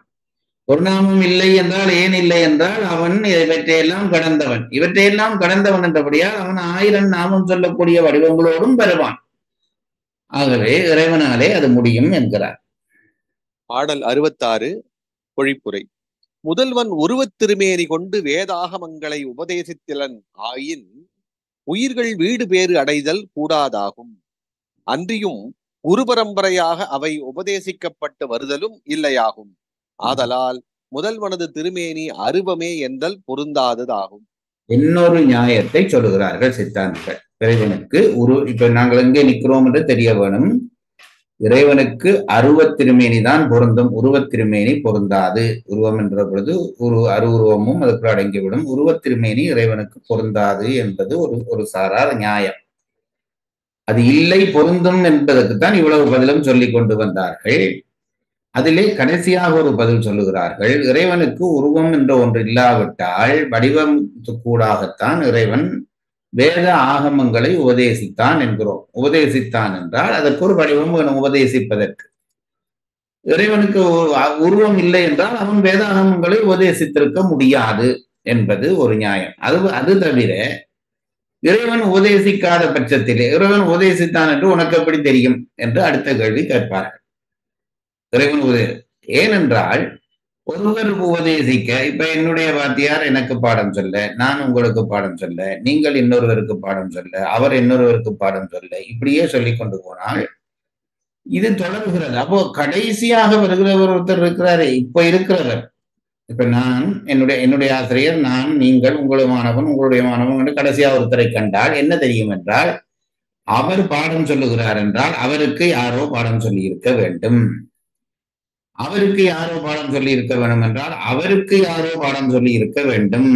ஒரு நாமம் இல்லை என்றால் ஏன் இல்லை என்றால் அவன் இவற்றையெல்லாம் கடந்தவன். இவற்றையெல்லாம் கடந்தவன் என்றபடியால் அவன் 1000 நாமம் சொல்லக்கூடிய வடிவங்களோடும் பெறுவான். ஆகவே இறைவனாலே அது முடியும் என்கிறார். பாடல் 66 பொழிப்புரை. முதல்வன் உருவத் திருமேனி கொண்டு வேதாகமங்களை உபதேசித்திலன் ஆயின் உயிர்கள் வீடு பேறு அடைதல் கூடாதாகும். அன்றியும் குரு பரம்பரையாக அவை உபதேசிக்கப்பட்டு வருதலும் இல்லையாகும். ஆதலால் முதல்வனது திருமேனி அருவமே என்றல் பொருந்தாததாகும். இன்னொரு நியாயத்தை சொல்லுகிறார்கள் சித்தாந்தங்கள். இறைவனுக்கு இப்ப நாங்கள் எங்கே நிற்கிறோம் என்று தெரிய வேணும். இறைவனுக்கு அருவத் திருமேனி தான் பொருந்தும், உருவத் திருமேனி பொருந்தாது. உருவம் என்ற பொழுது அருவுருவமும் அதுக்குள் அடங்கிவிடும். உருவத் திருமேனி இறைவனுக்கு பொருந்தாது என்பது ஒரு சாரார் நியாயம். அது இல்லை, பொருந்தும் என்பதற்குத்தான் இவ்வளவு பதிலும் சொல்லிக் கொண்டு வந்தார்கள். அதிலே கடைசியாக ஒரு பதில் சொல்லுகிறார்கள். இறைவனுக்கு உருவம் என்ற ஒன்று இல்லாவிட்டால் வடிவம் கூடாகத்தான் இறைவன் வேத ஆகமங்களை உபதேசித்தான் என்கிறோம். உபதேசித்தான் என்றால் அதற்கு ஒரு வடிவம் வேணும் உபதேசிப்பதற்கு. இறைவனுக்கு உருவம் இல்லை என்றால் அவன் வேதாகமங்களை உபதேசித்திருக்க முடியாது என்பது ஒரு நியாயம். அது தவிர இறைவன் உபதேசிக்காத பட்சத்திலே இறைவன் உபதேசித்தான் என்று உனக்கு எப்படி தெரியும் என்று அடுத்த கேள்வி கேட்பார்கள். இறைவன் ஏனென்றால் ஒருவர் உபதேசிக்க, இப்ப என்னுடைய வாத்தியார் எனக்கு பாடம் சொல்ல, நான் உங்களுக்கு பாடம் சொல்ல, நீங்கள் இன்னொருவருக்கு பாடம் சொல்ல, அவர் இன்னொருவருக்கு பாடம் சொல்ல, இப்படியே சொல்லிக் கொண்டு போனால் இது தொடர்கிறது. அப்போ கடைசியாக வருகிறவர் ஒருத்தர் இருக்கிறாரு, இப்ப இருக்கிறவர். இப்ப நான் என்னுடைய ஆசிரியர், நான், நீங்கள், உங்களுடைய மாணவன், உங்களுடைய மாணவன் என்று கடைசியாக ஒருத்தரை கண்டால் என்ன தெரியும் என்றால், அவர் பாடம் சொல்லுகிறார் என்றால் அவருக்கு யாரோ பாடம் சொல்லி இருக்க வேண்டும். அவருக்கு யாரோ பாடம் சொல்லி இருக்க வேண்டும் என்றால் அவருக்கு யாரோ பாடம் சொல்லி இருக்க வேண்டும்.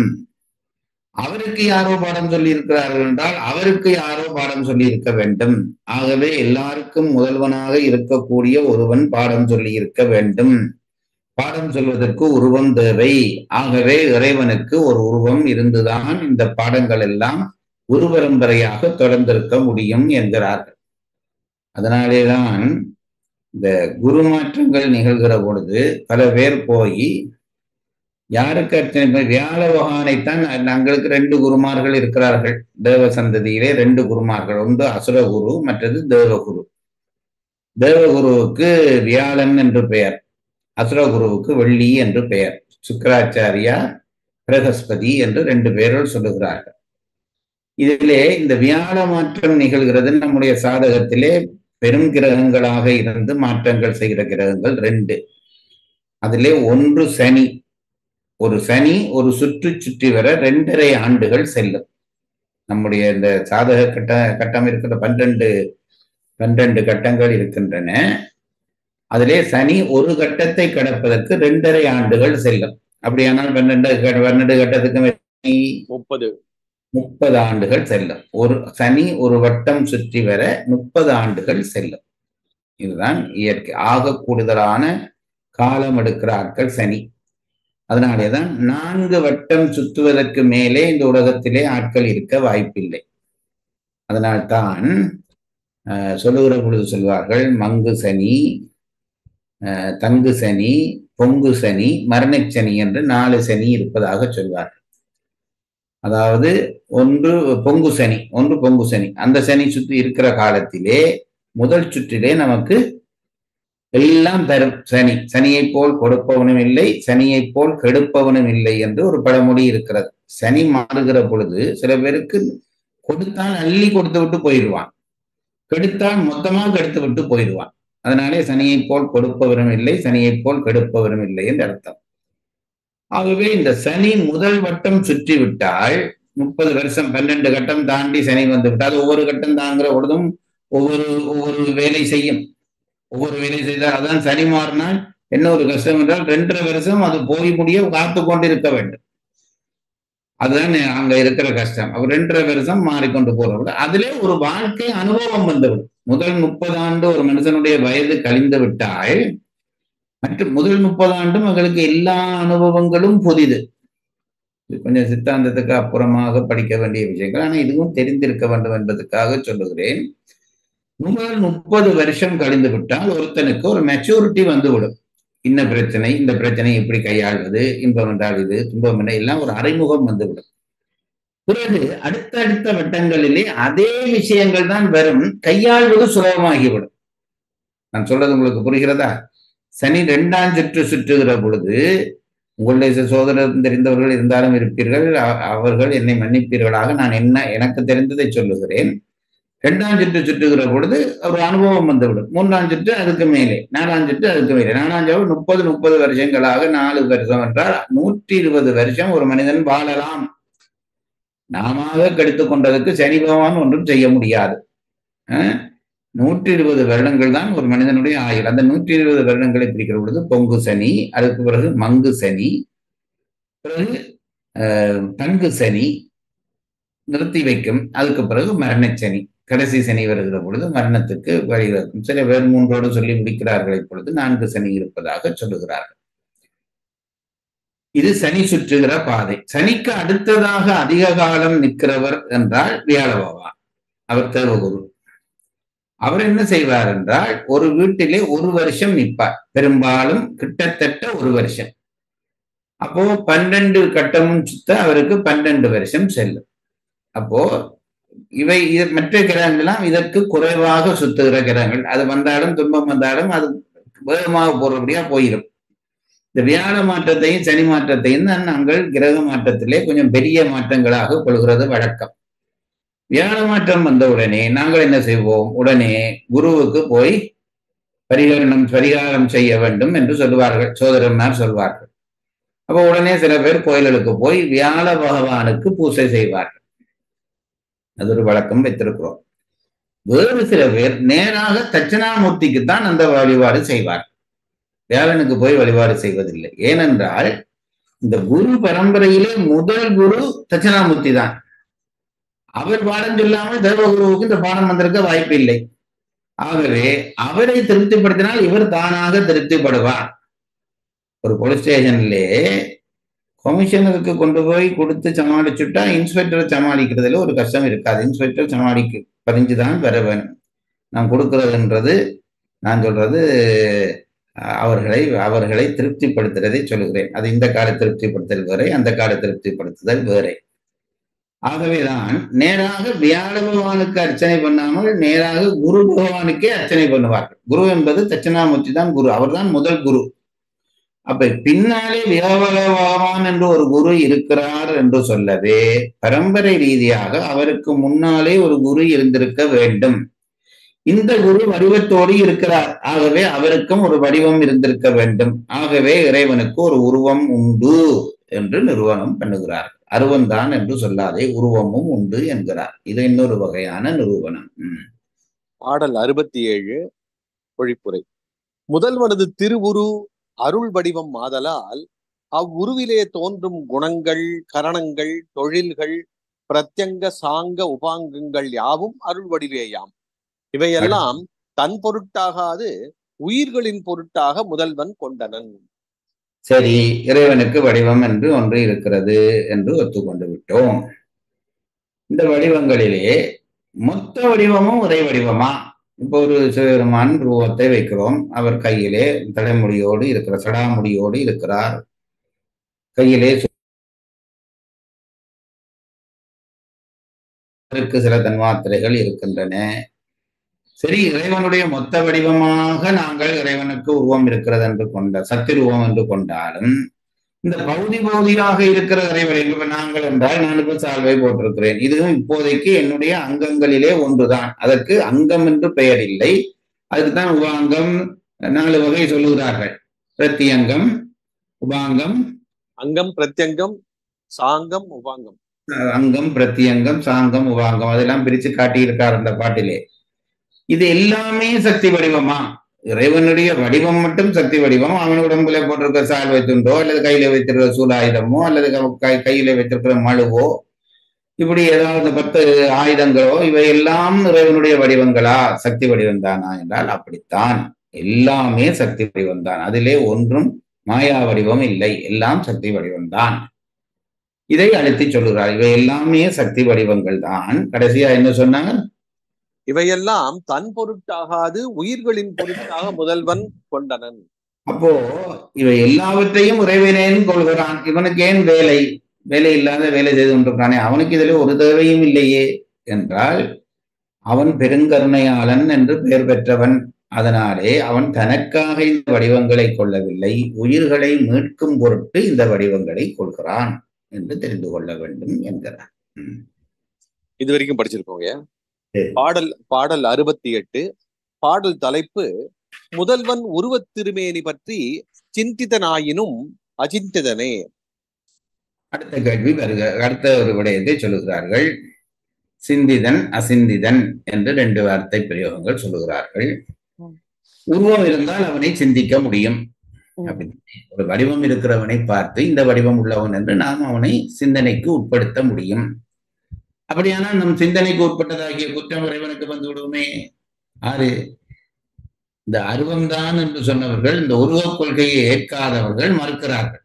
அவருக்கு யாரோ பாடம் சொல்லி இருக்கிறார்கள் என்றால் அவருக்கு யாரோ பாடம் சொல்லி இருக்க வேண்டும். ஆகவே எல்லாருக்கும் முதல்வனாக இருக்கக்கூடிய ஒருவன் பாடம் சொல்லி இருக்க வேண்டும். பாடம் சொல்வதற்கு உருவம் தேவை. ஆகவே இறைவனுக்கு ஒரு உருவம் இருந்துதான் இந்த பாடங்கள் எல்லாம் குரு பரம்பரையாக தொடர்ந்திருக்க முடியும் என்கிறார்கள். அதனாலேதான் இந்த குரு மாற்றங்கள் நிகழ்கிற பொழுது பல பேர் போய் யாருக்கு வியாழ பகவானைத்தான், தங்களுக்கு 2 குருமார்கள் இருக்கிறார்கள் தேவ சந்ததியிலே. 2 குருமார்கள், ஒன்று அசுரகுரு, மற்றது தேவகுரு. தேவகுருவுக்கு வியாழன் என்று பெயர், அசுரகுருவுக்கு வெள்ளி என்று பெயர். சுக்கராச்சாரியா, பிரகஸ்பதி என்று 2 பேர்கள் சொல்லுகிறார்கள். இதிலே இந்த வியாழ மாற்றம் நிகழ்கிறது. நம்முடைய சாதகத்திலே பெரும் கிரகங்களாக இருந்து மாற்றங்கள் செய்கிற கிரகங்கள் 2. அதிலே ஒன்று சனி. ஒரு சனி ஒரு சுற்றி வர 2.5 ஆண்டுகள் செல்லும். நம்முடைய இந்த சாதக கட்டம் இருக்கிற 12 கட்டங்கள் இருக்கின்றன. அதிலே சனி ஒரு கட்டத்தை கடப்பதற்கு 2.5 ஆண்டுகள் செல்லும். அப்படியானால் 12 கட்டத்துக்கு 30 ஆண்டுகள் செல்லும். ஒரு சனி ஒரு வட்டம் சுற்றி வர 30 ஆண்டுகள் செல்லும். இதுதான் இயற்கை. ஆக கூடுதலான காலம் எடுக்கிற ஆட்கள் சனி. அதனாலேதான் 4 வட்டம் சுற்றுவதற்கு மேலே இந்த உலகத்திலே ஆட்கள் இருக்க வாய்ப்பில்லை. அதனால்தான் சொல்லுகிற பொழுது சொல்வார்கள், மங்கு சனி, தங்கு சனி, பொங்கு சனி, மரணச்சனி என்று 4 சனி இருப்பதாக சொல்வார்கள். அதாவது ஒன்று பொங்கு சனி. அந்த சனி சுற்றி இருக்கிற காலத்திலே முதல் சுற்றிலே நமக்கு எல்லாம் தரும் சனி. சனியை போல் கொடுப்பவனும் இல்லை, சனியை போல் கெடுப்பவனும் இல்லை என்று ஒரு பழமொழி இருக்கிறது. சனி மாறுகிற பொழுது சில பேருக்கு கொடுத்தால் அள்ளி கொடுத்து விட்டு போயிடுவான், கெடுத்தால் மொத்தமாக கெடுத்து விட்டு போயிடுவான். அதனாலே சனியை போல் கொடுப்பவரும் இல்லை, சனியை போல் கெடுப்பவரும் இல்லை என்று அர்த்தம். ஆகவே இந்த சனி முதல் வட்டம் சுற்றி விட்டால் 30 வருஷம் 12 கட்டம் தாண்டி சனி வந்து விட்டால் ஒவ்வொரு கட்டம் தாங்குற பொழுதும் ஒவ்வொரு வேலை செய்யும். ஒவ்வொரு வேலை செய்தால் அதான் சனி மாறினால் என்ன ஒரு கஷ்டம் என்றால் 2.5 வருஷம் அது போய் முடிய காத்து கொண்டிருக்க வேண்டும். அதுதான் அங்க இருக்கிற கஷ்டம். அப்ப 2.5 வருஷம் மாறிக்கொண்டு போறவங்க அதிலே ஒரு வாழ்க்கை அனுபவம் வந்துவிடும். முதல் 30 ஆண்டு ஒரு மனுஷனுடைய வயது கழிந்து விட்டால் மற்றும் முதல் 30 ஆண்டும் அவர்களுக்கு எல்லா அனுபவங்களும் புதிது. இது கொஞ்சம் சித்தாந்தத்துக்கு அப்புறமாக படிக்க வேண்டிய விஷயங்கள். ஆனா இதுவும் தெரிந்திருக்க வேண்டும் என்பதற்காக சொல்லுகிறேன். முதல் 30 வருஷம் கழிந்து விட்டால் ஒருத்தனுக்கு ஒரு மெச்சூரிட்டி வந்துவிடும். இன்ன பிரச்சனை, இந்த பிரச்சனை எப்படி கையாள்வது, இன்பம் என்றால் இது, துன்பம் என்ன, எல்லாம் ஒரு அறிமுகம் வந்துவிடும். பிறகு அடுத்தடுத்த வட்டங்களிலே அதே விஷயங்கள் தான் வரும், கையாள்வது சுலபமாகிவிடும். நான் சொல்றது உங்களுக்கு புரிகிறதா? சனி 2ஆம் சுற்று சுற்றுகிற பொழுது உங்களுடைய சோதரர் தெரிந்தவர்கள் இருந்தாலும் இருப்பீர்கள், அவர்கள் என்னை மன்னிப்பீர்களாக. நான் எனக்கு தெரிந்ததை சொல்லுகிறேன். 2ஆம் சுற்று சுற்றுகிற பொழுது ஒரு அனுபவம் வந்துவிடும். 3ஆம் சுற்று அதுக்கு மேலே, 4ஆம் சுற்று அதுக்கு மேலே, 4ஆம் சுற்று 30 வருஷங்களாக 4 வருஷம் என்றால் 120 வருஷம் ஒரு மனிதன் வாழலாம். நாம கெடுத்துக் கொண்டதுக்கு சனி பகவான் ஒன்றும் செய்ய முடியாது. 120 வருடங்கள் தான் ஒரு மனிதனுடைய ஆயுள். அந்த 120 வருடங்களை பிரிக்கிற பொழுது பொங்கு சனி, அதுக்கு பிறகு மங்கு சனி, பிறகு தங்கு சனி நிறுத்தி வைக்கும், அதுக்கு பிறகு மரணச்சனி, கடைசி சனி வருகிற பொழுது மரணத்துக்கு வழிவகுக்கும். சில பேர் 3ஓடு சொல்லி முடிக்கிறார்கள். இப்பொழுது 4 சனி இருப்பதாக சொல்லுகிறார்கள். இது சனி சுற்றுகிற பாதை. சனிக்கு அடுத்ததாக அதிக காலம் நிற்கிறவர் என்றால் வியாழ பகவான். அவர் தேவகுரு. அவர் என்ன செய்வார் என்றால் ஒரு வீட்டிலே 1 வருஷம் நிற்பார், பெரும்பாலும் கிட்டத்தட்ட 1 வருஷம். அப்போ 12 கட்டமும் சுத்த அவருக்கு 12 வருஷம் செல்லும். அப்போ இவை மற்ற கிரகங்கள்லாம் இதற்கு குறைவாக சுத்துகிற கிரகங்கள். அது வந்தாலும் துன்பம் வந்தாலும் அது வேகமாக போறபடியா போயிடும். இந்த வியாழ மாற்றத்தையும் சனி மாற்றத்தையும் தான் நாங்கள் கிரக மாற்றத்திலே கொஞ்சம் பெரிய மாற்றங்களாக கொள்கிறது வழக்கம். வியாழ மாற்றம் வந்த உடனே நாங்கள் என்ன செய்வோம்? உடனே குருவுக்கு போய் பரிகாரம் செய்ய வேண்டும் என்று சொல்லுவார்கள், சோதரன்மார் சொல்வார்கள். அப்ப உடனே சில பேர் கோயில்களுக்கு போய் வியாழ பகவானுக்கு பூசை செய்வார்கள். அது ஒரு வழக்கம் வைத்திருக்கிறோம். வேறு சில பேர் நேராக தட்சிணாமூர்த்திக்குத்தான் அந்த வழிபாடு செய்வார். வியாழனுக்கு போய் வழிபாடு செய்வதில்லை. ஏனென்றால் இந்த குரு பரம்பரையிலே முதல் குரு தட்சிணாமூர்த்தி தான். அவர் பாடம் சொல்லாமல் தேவகுருவுக்கு இந்த பாடம் வந்திருக்க வாய்ப்பு இல்லை. ஆகவே அவரை திருப்திப்படுத்தினால் இவர் தானாக திருப்திப்படுவார். ஒரு போலீஸ் ஸ்டேஷன்லே கமிஷனருக்கு கொண்டு போய் கொடுத்து சமாளிச்சுட்டா இன்ஸ்பெக்டரை சமாளிக்கிறதுல ஒரு கஷ்டம் இருக்காது. இன்ஸ்பெக்டர் சமாளிக்க பதிஞ்சுதான் வர வேணும். நான் கொடுக்கறதுன்றது, நான் சொல்றது அவர்களை திருப்திப்படுத்துறதை சொல்லுகிறேன். அது இந்த கால திருப்திப்படுத்தல் வேறே, அந்த கால திருப்திப்படுத்துதல் வேறே. ஆகவேதான் நேராக வியாழ பகவானுக்கு அர்ச்சனை பண்ணாமல் நேராக குரு பகவானுக்கே அர்ச்சனை பண்ணுவார்கள். குரு என்பது தட்சிணாமூர்த்தி தான் குரு, அவர் தான் முதல் குரு. அப்ப பின்னாலே வியாழ பகவான் என்று ஒரு குரு இருக்கிறார் என்று சொல்லவே பரம்பரை ரீதியாக அவருக்கு முன்னாலே ஒரு குரு இருந்திருக்க வேண்டும். இந்த குரு வடிவத்தோடு இருக்கிறார், ஆகவே அவருக்கும் ஒரு வடிவம் இருந்திருக்க வேண்டும். ஆகவே இறைவனுக்கு ஒரு உருவம் உண்டு என்று நிறுவனம் பண்ணுகிறார். அருவந்தான் என்று சொல்லாதே, உருவமும் உண்டு என்கிறார். இது இன்னொரு வகையான நிரூபணம். பாடல் 67 பொழிப்புரை. முதல்வனது திருவுரு அருள் வடிவம் ஆதலால் அவ்வுருவிலே தோன்றும் குணங்கள், கரணங்கள், தொழில்கள், பிரத்யங்க சாங்க உபாங்கங்கள் யாவும் அருள் வடிவேயாம். இவையெல்லாம் தன் பொருட்டாகாது உயிர்களின் பொருட்டாக முதல்வன் கொண்டனன். சரி, இறைவனுக்கு வடிவம் என்று ஒன்று இருக்கிறது என்று ஒத்துக்கொண்டு விட்டோம். இந்த வடிவங்களிலே மொத்த வடிவமும் ஒரே வடிவமா? இப்போ ஒரு சிவபெருமான் ரூபத்தை வைக்கிறோம். அவர் கையிலே தலைமுடியோடு இருக்கிற சடாமுடியோடு இருக்கிறார். கையிலே சில தன்மாத்திரைகள் இருக்கின்றன. சரி, இறைவனுடைய மொத்த வடிவமாக நாங்கள் இறைவனுக்கு உருவம் இருக்கிறது என்று கொண்ட சத்திருவம் என்று கொண்டாலும் இந்த பௌதியாக இருக்கிற இறைவன் நாங்கள் என்றால் நான் இப்ப சால்வை போட்டிருக்கிறேன். இதுவும் இப்போதைக்கு என்னுடைய அங்கங்களிலே ஒன்றுதான். அதற்கு அங்கம் என்று பெயர் இல்லை. அதுக்குதான் உபாங்கம் 4 வகை சொல்லுகிறார்கள். பிரத்தியங்கம், உபாங்கம், அங்கம், பிரத்யங்கம், சாங்கம், உபாங்கம். அங்கம், பிரத்தியங்கம், சாங்கம், உபாங்கம் அதெல்லாம் பிரிச்சு காட்டியிருக்கார் அந்த பாட்டிலே. இது எல்லாமே சக்தி வடிவமா? இறைவனுடைய வடிவம் மட்டும் சக்தி வடிவம். அவன் உடம்புல போட்டிருக்கிற சால்வை துண்டோ அல்லது கையில வைத்திருக்கிற சூலாயுதமோ அல்லது கையில வைத்திருக்கிற மழுவோ, இப்படி ஏதாவது 10 ஆயுதங்களோ இவை எல்லாம் இறைவனுடைய வடிவங்களா, சக்தி வடிவம் தானா என்றால் அப்படித்தான். எல்லாமே சக்தி வடிவம் தான். அதிலே ஒன்றும் மாயா வடிவம் இல்லை, எல்லாம் சக்தி வடிவம் தான். இதை அழுத்தி சொல்லுகிறார். இவை எல்லாமே சக்தி வடிவங்கள் தான். கடைசியா என்ன சொன்னாங்க? இவையெல்லாம் தன் பொருட்டாகாது உயிர்களின் பொருட்டாக முதல்வன் கொண்டனன். அப்போ இவை எல்லாவற்றையும் இறைவனேன் கொள்கிறான். இவனுக்கு ஏன் வேலை? வேலை இல்லாத வேலை செய்து கொண்டிருக்கானே, அவனுக்கு இதில் ஒரு தேவையும் இல்லையே என்றால், அவன் பெருங்கருணையாளன் என்று பெயர் பெற்றவன். அதனாலே அவன் தனக்காக இந்த வடிவங்களை கொள்ளவில்லை, உயிர்களை மீட்கும் பொருட்டு இந்த வடிவங்களை கொள்கிறான் என்று தெரிந்து கொள்ள வேண்டும் என்கிறார். இது வரைக்கும் படிச்சிருக்கோங்க. பாடல் 68. பாடல் தலைப்பு முதல்வன் உருவத் திருமேனி பற்றி சிந்திதனாயினும் அச்சிந்திதனே. அடுத்த கேள்வி அடுத்த ஒரு விடயத்தை சொல்லுகிறார்கள். சிந்திதன் அசிந்திதன் என்று 2 வார்த்தை பிரயோகங்கள் சொல்லுகிறார்கள். உருவம் இருந்தால் அவனை சிந்திக்க முடியும். ஒரு வடிவம் இருக்கிறவனை பார்த்து இந்த வடிவம் உள்ளவன் என்று நாம் அவனை சிந்தனைக்கு உட்படுத்த முடியும். அப்படியானால் நம் சிந்தனைக்கு உட்பட்டதாகிய குற்றம் இறைவனுக்கு வந்து விடுவோமே. ஆறு இந்த அருவம்தான் என்று சொன்னவர்கள், இந்த உருவக் கொள்கையை ஏற்காதவர்கள் மறுக்கிறார்கள்.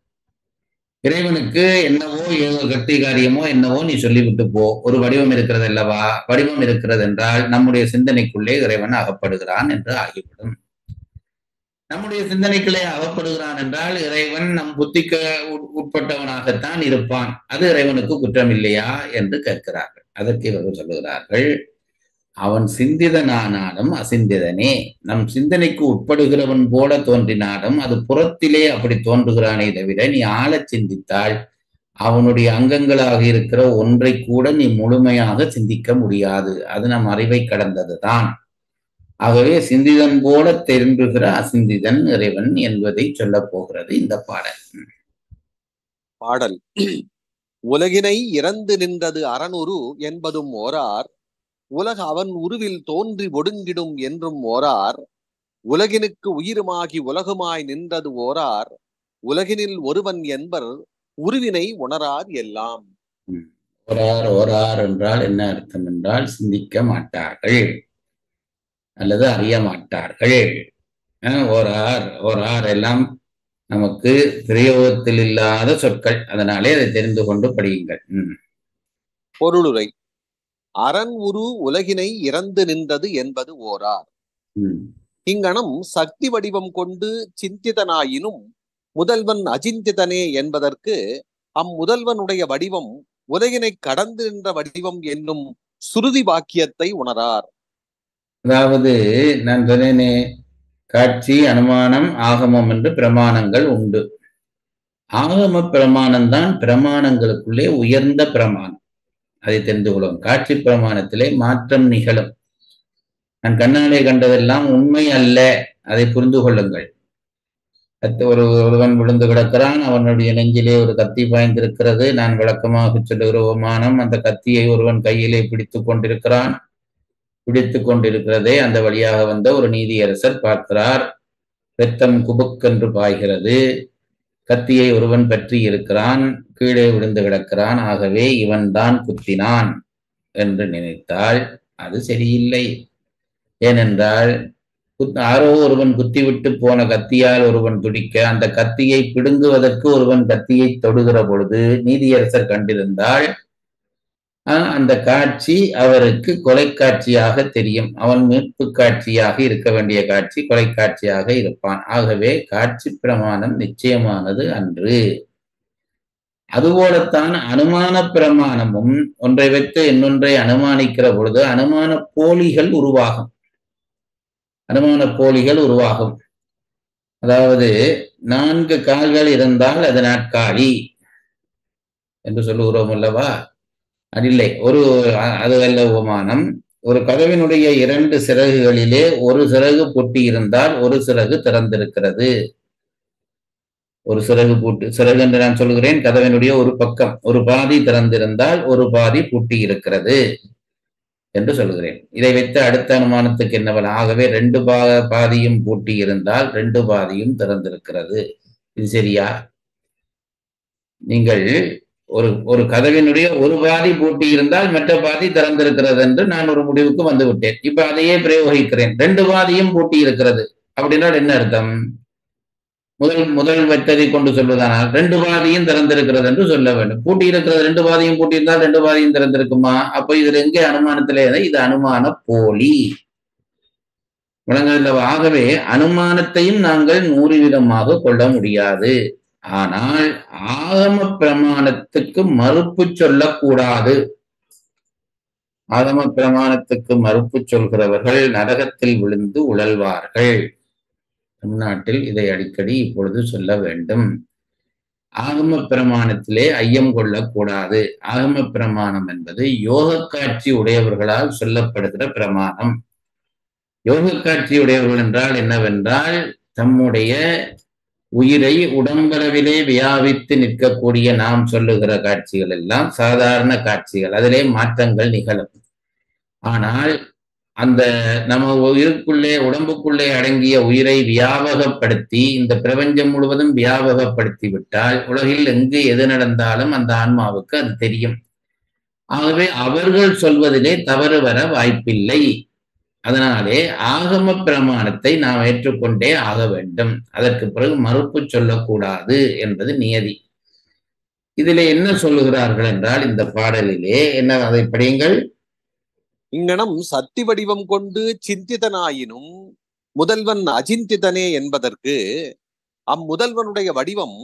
இறைவனுக்கு என்னவோ ஏதோ கட்டி காரியமோ என்னவோ நீ சொல்லிவிட்டு போ, ஒரு வடிவம் இருக்கிறது அல்லவா, வடிவம் இருக்கிறது என்றால் நம்முடைய சிந்தனைக்குள்ளே இறைவன் அகப்படுகிறான் என்று ஆகிவிடும். நம்முடைய சிந்தனைக்குள்ளே அகப்படுகிறான் என்றால் இறைவன் நம் புத்திக்கு உட்பட்டவனாகத்தான் இருப்பான். அது இறைவனுக்கு குற்றம் இல்லையா என்று கேட்கிறார்கள். அதற்கு இவர்கள் சொல்லுகிறார்கள், அவன் சிந்திதனானாலும் அசிந்திதனே. நம் சிந்தனைக்கு உட்படுகிறவன் போல தோன்றினாலும் அது புறத்திலே அப்படி தோன்றுகிறானே தவிர நீ ஆழச் சிந்தித்தால் அவனுடைய அங்கங்களாக இருக்கிற ஒன்றை கூட நீ முழுமையாக சிந்திக்க முடியாது. அது நம் அறிவை கடந்ததுதான். ஆகவே சிந்திதன் போல தெரிந்துகிற அசிந்திதன் இறைவன் என்பதை சொல்ல போகிறது இந்த பாடல். உலகினை இறந்து நின்றது அறனுரு என்பதும் ஓரார், உலக அவன் உருவில் தோன்றி ஒடுங்கிடும் என்றும் ஓரார், உலகினுக்கு உயிருமாகி உலகுமாய் நின்றது ஓரார், உலகினில் ஒருவன் என்பர் உருவினை உணரார் எல்லாம். ஓரார் ஓரார் என்றால் என்ன அர்த்தம் என்றால் சிந்திக்க மாட்டார்கள் அல்லது அறிய மாட்டார்கள். ஓரார் ஓரார் எல்லாம் நமக்கு பிரயோகத்தில் இல்லாத சொற்கள். அதனாலே அதை தெரிந்து கொண்டு படியுங்கள். பொருளுரை. அரண் உரு உலகினை இறந்து நின்றது என்பது ஓரார். இங்கனம் சக்தி வடிவம் கொண்டு சிந்திதனாயினும் முதல்வன் அச்சிந்திதனே என்பதற்கு அம்முதல்வனுடைய வடிவம் உலகினை கடந்து நின்ற வடிவம் என்னும் சுருதி வாக்கியத்தை உணரார். அதாவது நான் சொன்னேனே, காட்சி, அனுமானம், ஆகமம் என்று பிரமாணங்கள் உண்டு. ஆகம பிரமாணம்தான் பிரமாணங்களுக்குள்ளே உயர்ந்த பிரமாணம். அதை தெரிந்து கொள்ளும். காட்சி பிரமாணத்திலே மாற்றம் நிகழும். நான் கண்ணாலே கண்டதெல்லாம் உண்மை அல்ல, அதை புரிந்து கொள்ளுங்கள். ஒருவன் விழுந்து கிடக்கிறான், அவனுடைய நெஞ்சிலே ஒரு கத்தி பாய்ந்திருக்கிறது. நான் விளக்கமாக சொல்லுகிற உமானம், அந்த கத்தியை ஒருவன் கையிலே பிடித்து கொண்டிருக்கிறதே அந்த வழியாக வந்த ஒரு நீதியரசர் பார்க்கிறார். இரத்தம் குபுக்கென்று பாய்கிறது. கத்தியை ஒருவன் பற்றி இருக்கிறான், கீழே விழுந்து கிடக்கிறான். ஆகவே இவன் தான் குத்தினான் என்று நினைத்தால் அது சரியில்லை. ஏனென்றால் யாரோ ஒருவன் குத்திவிட்டு போன கத்தியால் ஒருவன் துடிக்க, அந்த கத்தியை பிடுங்குவதற்கு ஒருவன் கத்தியை தொடுகிற பொழுது நீதியரசர் கண்டிருந்தால் அந்த காட்சி அவருக்கு கொலைக்காட்சியாக தெரியும். அவன் மீட்பு காட்சியாக இருக்க வேண்டிய காட்சி கொலைக்காட்சியாக இருப்பான். ஆகவே காட்சி பிரமாணம் நிச்சயமானது அன்று. அதுபோலத்தான் அனுமான பிரமாணமும் ஒன்றை வைத்து இன்னொன்றை அனுமானிக்கிற பொழுது அனுமான போலிகள் உருவாகும். அதாவது 4 கால்கள் இருந்தால் அது நாற்காலி என்று சொல்லுகிறோம் அல்லவா? அதில்லை. அது அல்ல உபமானம். ஒரு கதவினுடைய 2 சிறகுகளிலே ஒரு சிறகு பூட்டி இருந்தால் ஒரு சிறகு திறந்திருக்கிறது. ஒரு சிறகு என்று நான் சொல்கிறேன், கதவினுடைய ஒரு பக்கம் ஒரு பாதி திறந்திருந்தால் ஒரு பாதி பூட்டி இருக்கிறது. என்று சொல்கிறேன். இதை வைத்து அடுத்த அனுமானத்துக்கு என்னவெல்? ஆகவே ரெண்டு பாதியும் பூட்டி இருந்தால் ரெண்டு பாதியும் திறந்திருக்கிறது. இது சரியா? நீங்கள் ஒரு கதவினுடைய ஒரு பாதி பூட்டி இருந்தால் மற்ற பாதி திறந்திருக்கிறது என்று நான் ஒரு முடிவுக்கு வந்து விட்டேன். இப்ப அதையே பிரயோகிக்கிறேன். ரெண்டு பாதியும் பூட்டி இருக்கிறது அப்படின்னால் என்ன அர்த்தம்? முதல் வைத்ததை கொண்டு சொல்வதானால் ரெண்டு பாதியும் திறந்திருக்கிறது என்று சொல்ல வேண்டும். பூட்டி இருக்கிறது, ரெண்டு பாதியும் பூட்டி இருந்தால் ரெண்டு பாதியும் திறந்திருக்குமா? அப்ப இதுல எங்கே அனுமானத்திலே இது அனுமான போலி விளங்குகின்ற. ஆகவே அனுமானத்தையும் நாங்கள் 100% கொள்ள முடியாது. ஆனால் ஆகம பிரமாணத்துக்கு மறுப்பு சொல்லக்கூடாது. ஆகம பிரமாணத்துக்கு மறுப்பு சொல்கிறவர்கள் நரகத்தில் விழுந்து உழல்வார்கள். தமிழ்நாட்டில் இதை அடிக்கடி இப்பொழுது சொல்ல வேண்டும். ஆகம பிரமாணத்திலே ஐயம் கொள்ளக்கூடாது. ஆகம பிரமாணம் என்பது யோக காட்சி உடையவர்களால் சொல்லப்படுகிற பிரமாணம். யோக காட்சி உடையவர்கள் என்றால் என்னவென்றால், தம்முடைய உயிரை உடம்பளவிலே வியாபித்து நிற்கக்கூடிய நாம் சொல்லுகிற காட்சிகள் எல்லாம் சாதாரண காட்சிகள், அதிலே மாற்றங்கள் நிகழும். ஆனால் அந்த நம்ம உயிருக்குள்ளே உடம்புக்குள்ளே அடங்கிய உயிரை வியாபகப்படுத்தி இந்த பிரபஞ்சம் முழுவதும் வியாபகப்படுத்தி விட்டால் உலகில் எங்கு எது நடந்தாலும் அந்த ஆன்மாவுக்கு அது தெரியும். ஆகவே அவர்கள் சொல்வதிலே தவறு வர வாய்ப்பில்லை. அதனாலே ஆகம பிரமாணத்தை நாம் ஏற்றுக்கொண்டே ஆக வேண்டும். அதற்கு பிறகு மறுப்பு சொல்லக்கூடாது என்பது நியதி. இதிலே என்ன சொல்லுகிறார்கள் என்றால், இந்த பாடலிலே என்ன, அதை படியுங்கள். இங்கனம் சத்தி வடிவம் கொண்டு சிந்திதனாயினும் முதல்வன் அச்சிந்திதனே என்பதற்கு அம்முதல்வனுடைய வடிவம்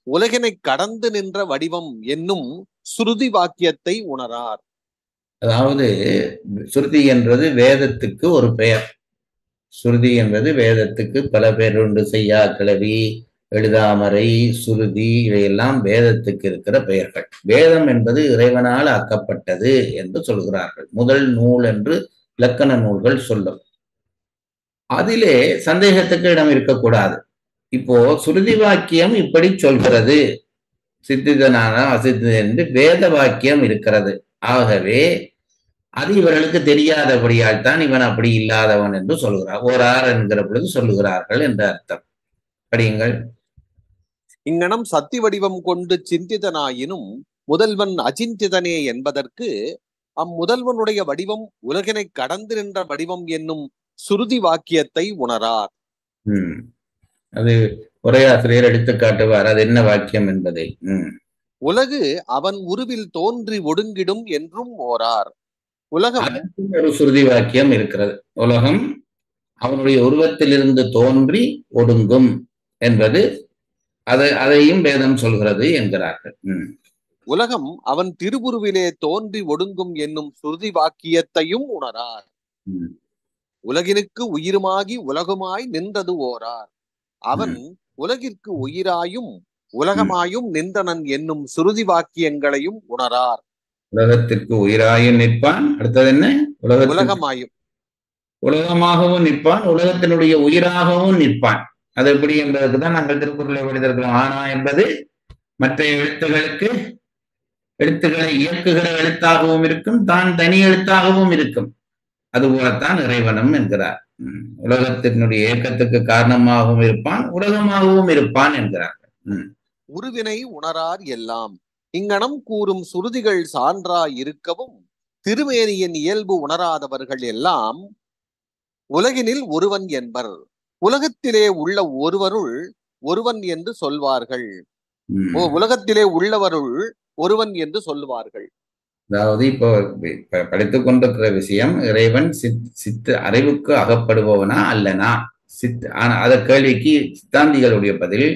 உலகினை கடந்து நின்ற வடிவம் என்னும் சுருதி வாக்கியத்தை உணரார். அதாவது சுருதி என்றது வேதத்துக்கு ஒரு பெயர். சுருதி என்பது வேதத்துக்கு பல பேர் உண்டு. செய்யா கிளவி, எழுதாமறை, சுருதி, இவையெல்லாம் வேதத்துக்கு இருக்கிற பெயர்கள். வேதம் என்பது இறைவனால் ஆக்கப்பட்டது என்று சொல்கிறார்கள். முதல் நூல் என்று இலக்கண நூல்கள் சொல்லும். அதிலே சந்தேகத்துக்கு இடம் இருக்கக்கூடாது. இப்போ சுருதி வாக்கியம் இப்படி சொல்கிறது, சித்திதனான அசித்திதன் என்று வேத வாக்கியம் இருக்கிறது. ஆகவே அது இவர்களுக்கு தெரியாதபடியால் தான் இவன் அப்படி இல்லாதவன் என்று சொல்கிறார். ஓரார் என்கிற பொழுது சொல்லுகிறார்கள் என்ற அர்த்தம். படியுங்கள். இங்கனம் சத்தி வடிவம் கொண்டு சிந்திதனாயினும் முதல்வன் அச்சிந்திதனே என்பதற்கு அம்முதல்வனுடைய வடிவம் உலகினை கடந்து நின்ற வடிவம் என்னும் சுருதி வாக்கியத்தை உணரார். அது உரையாசிரியர் எடுத்து காட்டுவார், அது என்ன வாக்கியம் என்பதை. உலகு அவன் உருவில் தோன்றி ஒடுங்கிடும் என்றும் ஓரார். உலகம் ஒரு சுருதி வாக்கியம் இருக்கிறது. உலகம் அவனுடைய உருவத்திலிருந்து தோன்றி ஒடுங்கும் என்பது அதையும் வேதம் சொல்கிறது என்கிறார்கள். உலகம் அவன் திருவுருவிலே தோன்றி ஒடுங்கும் என்னும் சுருதி வாக்கியத்தையும் உணரார். உலகினுக்கு உயிருமாகி உலகுமாய் நின்றது ஓரார். அவன் உலகிற்கு உயிராயும் உலகமாயும் நின்றனன் என்னும் சுருதி வாக்கியங்களையும் உணரார். உலகத்திற்கு உயிராயும் நிற்பான். அடுத்தது என்ன? உலகமாயும் உலகமாகவும் நிற்பான், உலகத்தினுடைய உயிராகவும் நிற்பான். அது எப்படி என்பதற்கு தான் நாங்கள் திருக்குறளை படித்திருக்கிறோம். ஆனா என்பது மற்ற எழுத்துக்களை இயக்குகிற எழுத்தாகவும் இருக்கும், தான் தனி எழுத்தாகவும் இருக்கும். அதுபோலத்தான் இறைவனும் என்கிறார். உலகத்தினுடைய இயக்கத்துக்கு காரணமாகவும் இருப்பான், உலகமாகவும் இருப்பான் என்கிறார்கள். உருவினை உணரார் எல்லாம். இங்கனம் கூறும் சுருதிகள் சான்றாய் இருக்கவும் திருமேனியின் இயல்பு உணராதவர்கள் எல்லாம் உலகினில் ஒருவன் என்பர். உலகத்திலே உள்ள ஒருவருள் ஒருவன் என்று சொல்வார்கள். உலகத்திலே உள்ளவருள் ஒருவன் என்று சொல்லுவார்கள். அதாவது இப்போ படித்துக் கொண்டிருக்கிற விஷயம், இறைவன் சித்து அறிவுக்கு அகப்படுபவனா அல்லனா? அத கேள்விக்கு சித்தாந்திகளுடைய பதில்